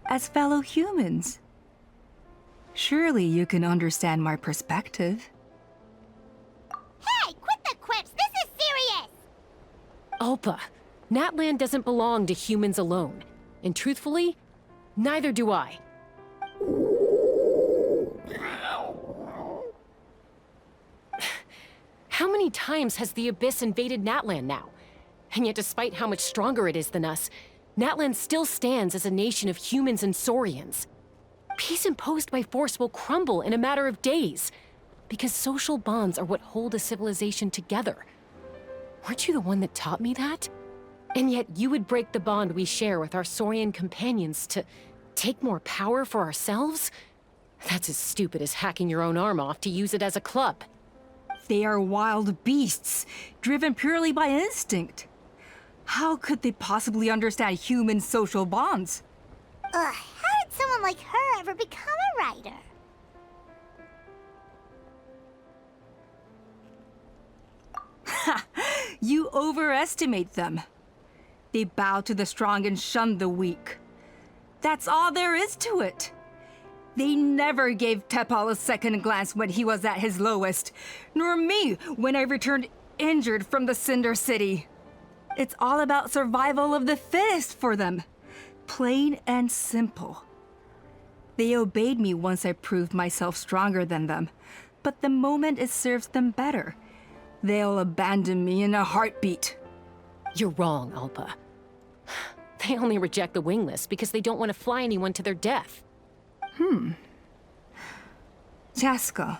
as fellow humans. Surely you can understand my perspective. Hey, quit the quips! This is serious Alpa, Natlan doesn't belong to humans alone. And truthfully, neither do I. How many times has the Abyss invaded Natlan now? And yet despite how much stronger it is than us, Natlan still stands as a nation of humans and Saurians. Peace imposed by force will crumble in a matter of days, because social bonds are what hold a civilization together. Weren't you the one that taught me that? And yet you would break the bond we share with our Saurian companions to take more power for ourselves? That's as stupid as hacking your own arm off to use it as a club. They are wild beasts, driven purely by instinct. How could they possibly understand human social bonds? How did someone like her ever become a writer? You overestimate them. They bow to the strong and shun the weak. That's all there is to it. They never gave Tepal a second glance when he was at his lowest, nor me when I returned injured from the Cinder City. It's all about survival of the fittest for them. Plain and simple. They obeyed me once I proved myself stronger than them, but the moment it serves them better, they'll abandon me in a heartbeat. You're wrong, Alpa. They only reject the wingless because they don't want to fly anyone to their death. Chaska,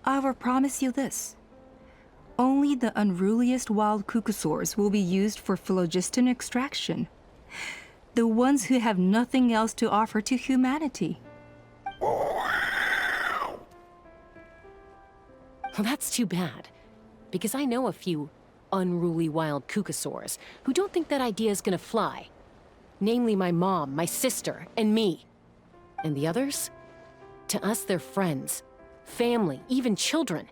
I will promise you this. Only the unruliest wild cucosaurs will be used for phlogiston extraction. The ones who have nothing else to offer to humanity. Well, that's too bad. Because I know a few unruly wild cucosaurs who don't think that idea is gonna fly. Namely my mom, my sister, and me. And the others? To us, they're friends, family, even children.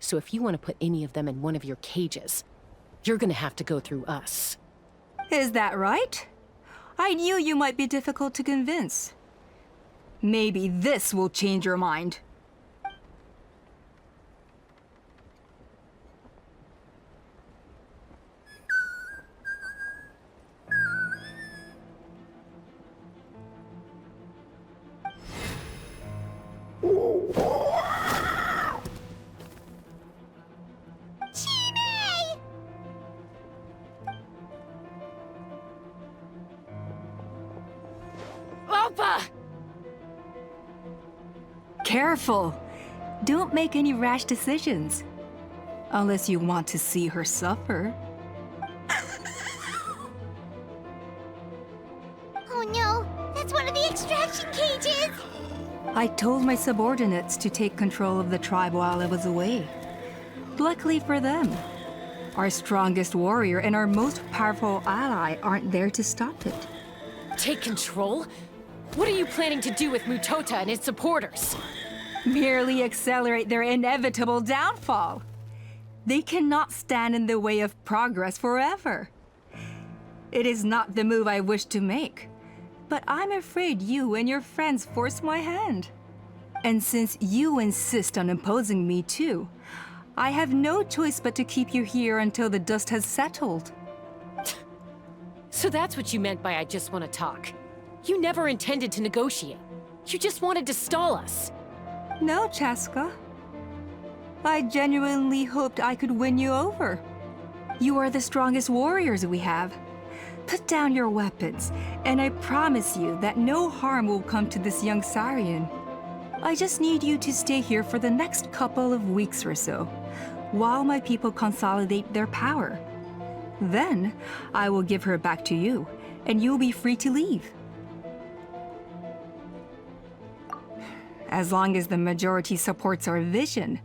So if you want to put any of them in one of your cages, you're gonna have to go through us. Is that right? I knew you might be difficult to convince. Maybe this will change your mind. Alpa! Careful! Don't make any rash decisions. Unless you want to see her suffer. Oh no, that's one of the extraction cages! I told my subordinates to take control of the tribe while I was away. Luckily for them, our strongest warrior and our most powerful ally aren't there to stop it. Take control? What are you planning to do with Mutota and its supporters? Merely accelerate their inevitable downfall. They cannot stand in the way of progress forever. It is not the move I wish to make, but I'm afraid you and your friends force my hand. And since you insist on imposing me too, I have no choice but to keep you here until the dust has settled. So that's what you meant by I just want to talk. You never intended to negotiate. You just wanted to stall us. No, Chaska. I genuinely hoped I could win you over. You are the strongest warriors we have. Put down your weapons, and I promise you that no harm will come to this young Saurian. I just need you to stay here for the next couple of weeks or so, while my people consolidate their power. Then, I will give her back to you, and you'll be free to leave. As long as the majority supports our vision,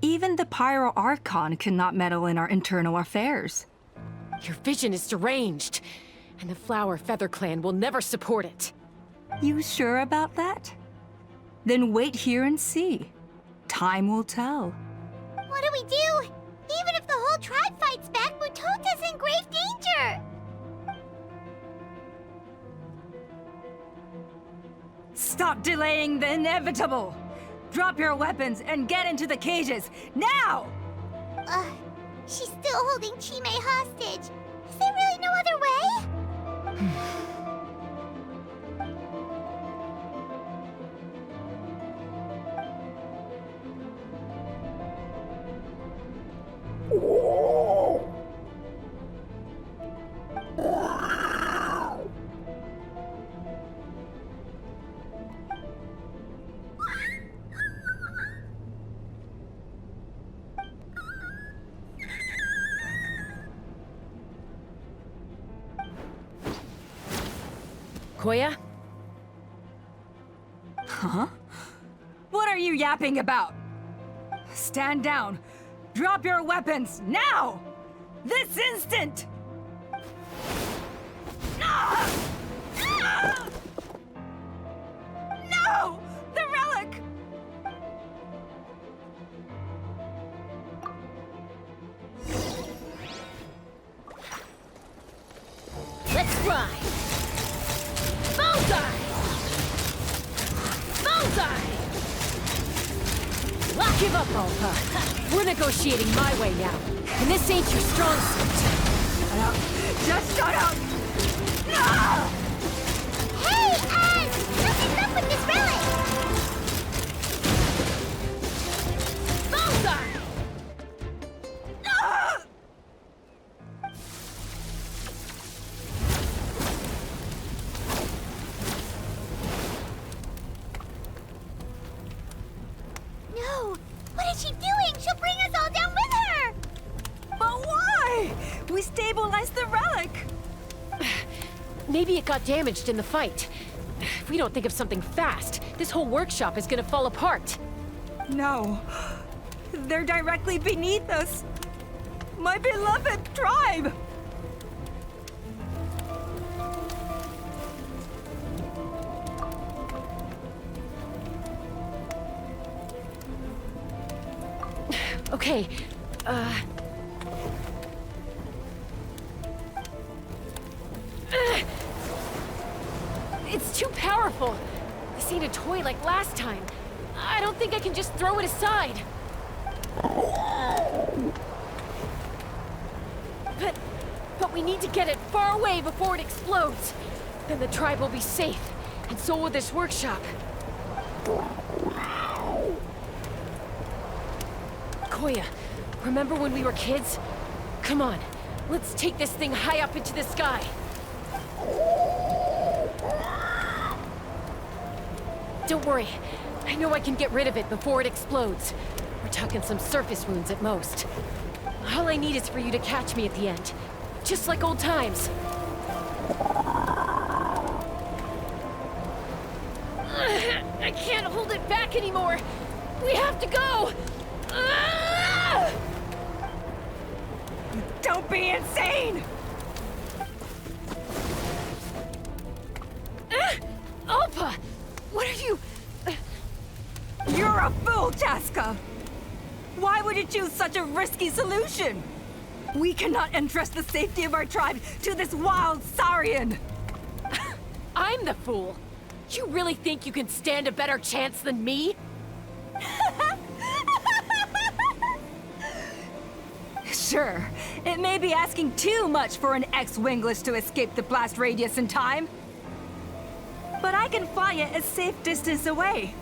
even the Pyro Archon cannot meddle in our internal affairs. Your vision is deranged, and the Flower Feather Clan will never support it. You sure about that? Then wait here and see. Time will tell. What do we do? Even if the whole tribe fights back, Mutota's in grave danger! Stop delaying the inevitable! Drop your weapons and get into the cages, now! She's still holding Chime hostage. Is there really no other way? Koya? Huh? What are you yapping about? Stand down. Drop your weapons, now! This instant! Ah! Ah! No! The relic! Let's fly! Bullseye! Bullseye! Lock him up, Alpha. We're negotiating my way now, and this ain't your strong suit. Shut up! Just shut up! No! Hey, something's up with this relic! Bullseye! Ah! No! What is she doing? She'll bring us all down with her! But why? We stabilized the relic! Maybe it got damaged in the fight. If we don't think of something fast, this whole workshop is gonna fall apart. No. They're directly beneath us. My beloved tribe! Okay, It's too powerful. This ain't a toy like last time. I don't think I can just throw it aside. But we need to get it far away before it explodes. Then the tribe will be safe, and so will this workshop. Koya, remember when we were kids? Come on, let's take this thing high up into the sky. Don't worry, I know I can get rid of it before it explodes. We're talking some surface wounds at most. All I need is for you to catch me at the end, just like old times. I can't hold it back anymore. We have to go. Don't be insane! Alpa! What are you... You're a fool, Chaska! Why would you choose such a risky solution? We cannot entrust the safety of our tribe to this wild Saurian! I'm the fool. You really think you can stand a better chance than me? Sure, it may be asking too much for an ex-wingless to escape the blast radius in time. But I can fly it a safe distance away,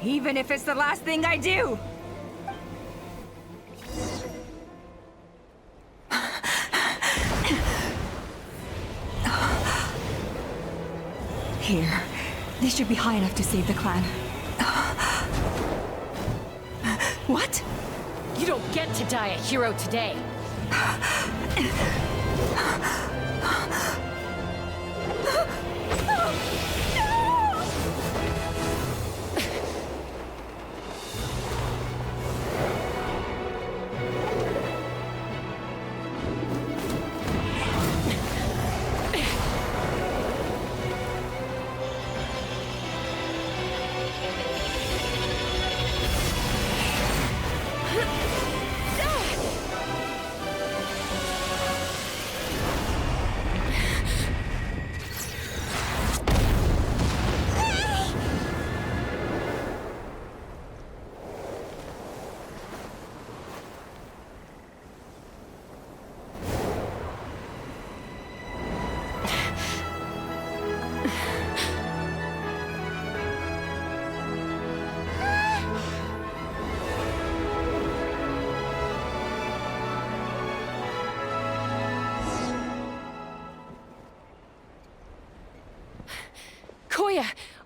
even if it's the last thing I do. Here, this should be high enough to save the clan. What? You don't get to die a hero today.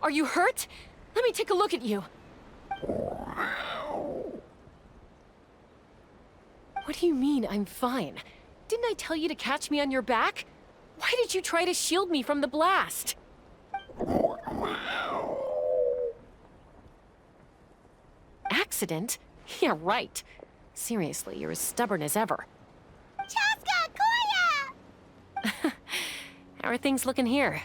Are you hurt? Let me take a look at you. What do you mean, I'm fine? Didn't I tell you to catch me on your back? Why did you try to shield me from the blast? Accident? Yeah, right. Seriously, you're as stubborn as ever. Chaska, Koya! How are things looking here?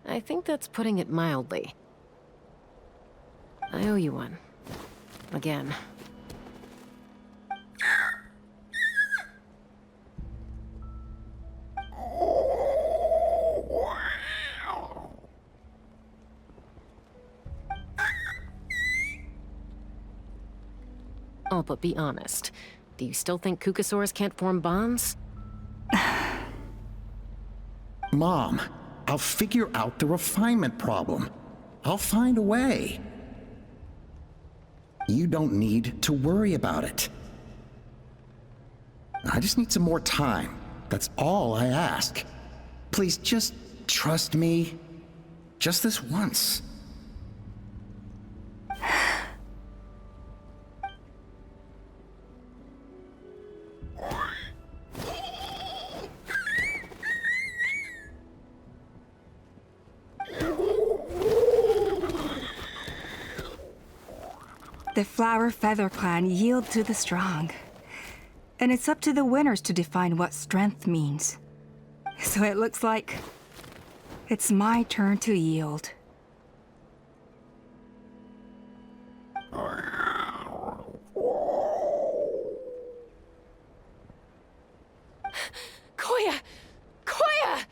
I think that's putting it mildly. I owe you one. Again. Oh, but be honest. Do you still think Kukasaurs can't form bonds? Mom, I'll figure out the refinement problem. I'll find a way. You don't need to worry about it. I just need some more time. That's all I ask. Please just trust me. Just this once. The Flower Feather Clan yield to the strong. And it's up to the winners to define what strength means. So it looks like it's my turn to yield. Koya! Koya!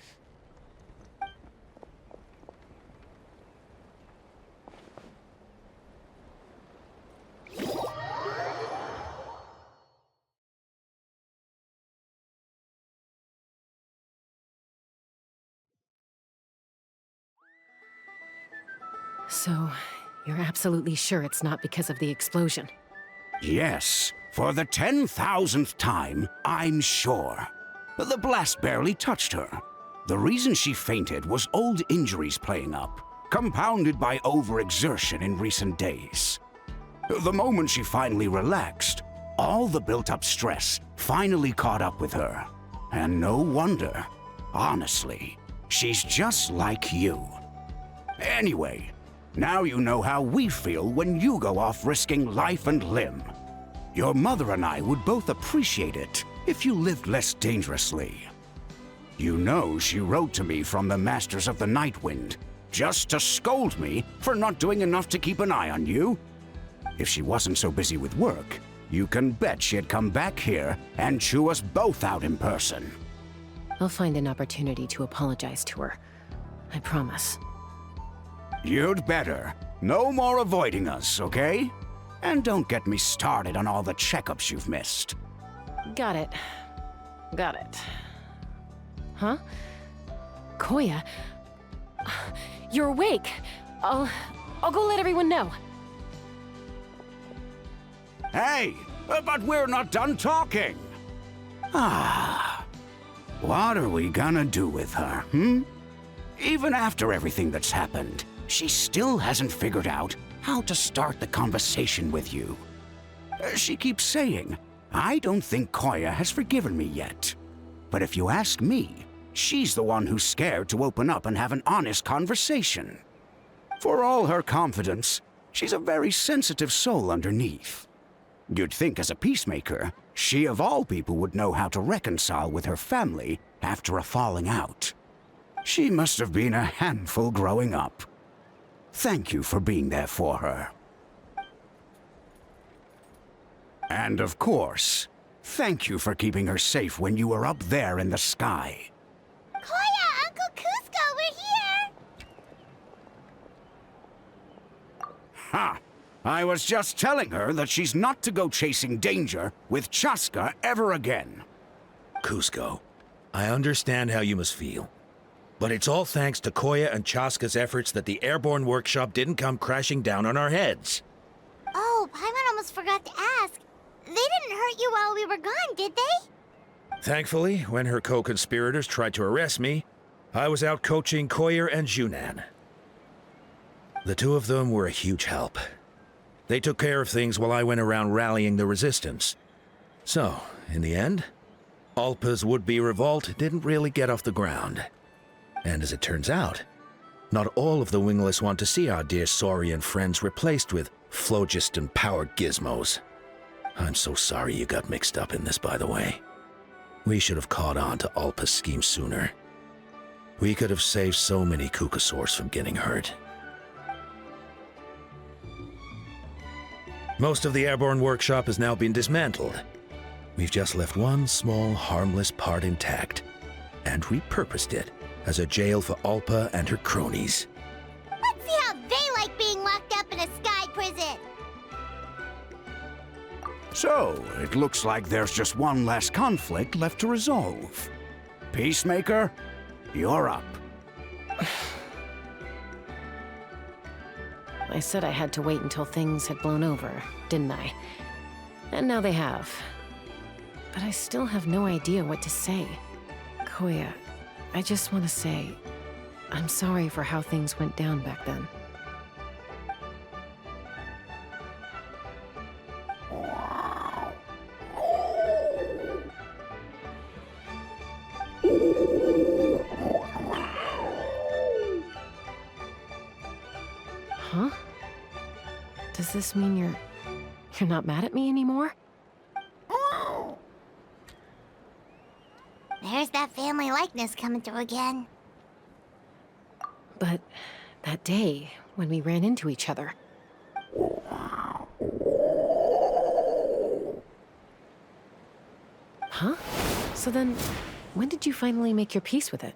So, you're absolutely sure it's not because of the explosion? Yes, for the 10,000th time, I'm sure. The blast barely touched her. The reason she fainted was old injuries playing up, compounded by overexertion in recent days. The moment she finally relaxed, all the built-up stress finally caught up with her. And no wonder. Honestly, she's just like you. Anyway, now you know how we feel when you go off risking life and limb. Your mother and I would both appreciate it if you lived less dangerously. You know she wrote to me from the Masters of the Nightwind, just to scold me for not doing enough to keep an eye on you. If she wasn't so busy with work, you can bet she'd come back here and chew us both out in person. I'll find an opportunity to apologize to her. I promise. You'd better. No more avoiding us, okay? And don't get me started on all the checkups you've missed. Got it. Got it. Huh? Koya? You're awake. I'll go let everyone know. Hey, but we're not done talking. What are we gonna do with her, Even after everything that's happened, she still hasn't figured out how to start the conversation with you. She keeps saying, I don't think Koya has forgiven me yet. But if you ask me, she's the one who's scared to open up and have an honest conversation. For all her confidence, she's a very sensitive soul underneath. You'd think as a peacemaker, she of all people would know how to reconcile with her family after a falling out. She must have been a handful growing up. Thank you for being there for her. And of course, thank you for keeping her safe when you were up there in the sky. Koya, Uncle Cusco, we're here! Ha! I was just telling her that she's not to go chasing danger with Chaska ever again. Cusco, I understand how you must feel. But it's all thanks to Koya and Chaska's efforts that the airborne workshop didn't come crashing down on our heads. Oh, Paimon almost forgot to ask. They didn't hurt you while we were gone, did they? Thankfully, when her co-conspirators tried to arrest me, I was out coaching Koyer and Junan. The two of them were a huge help. They took care of things while I went around rallying the resistance. So, in the end, Alpa's would-be revolt didn't really get off the ground. And as it turns out, not all of the wingless want to see our dear Saurian friends replaced with phlogiston-powered gizmos. I'm so sorry you got mixed up in this, by the way. We should have caught on to Alpa's scheme sooner. We could have saved so many Kukasaurs from getting hurt. Most of the airborne workshop has now been dismantled. We've just left one small, harmless part intact, and repurposed it as a jail for Alpa and her cronies. Let's see how they like being locked up in a sky prison. So, it looks like there's just one last conflict left to resolve. Peacemaker, you're up. I said I had to wait until things had blown over, didn't I? And now they have. But I still have no idea what to say. Koya, I just want to say, I'm sorry for how things went down back then. Huh? Does this mean you're not mad at me anymore? There's that family likeness coming through again. But that day, when we ran into each other... Huh? So then, when did you finally make your peace with it?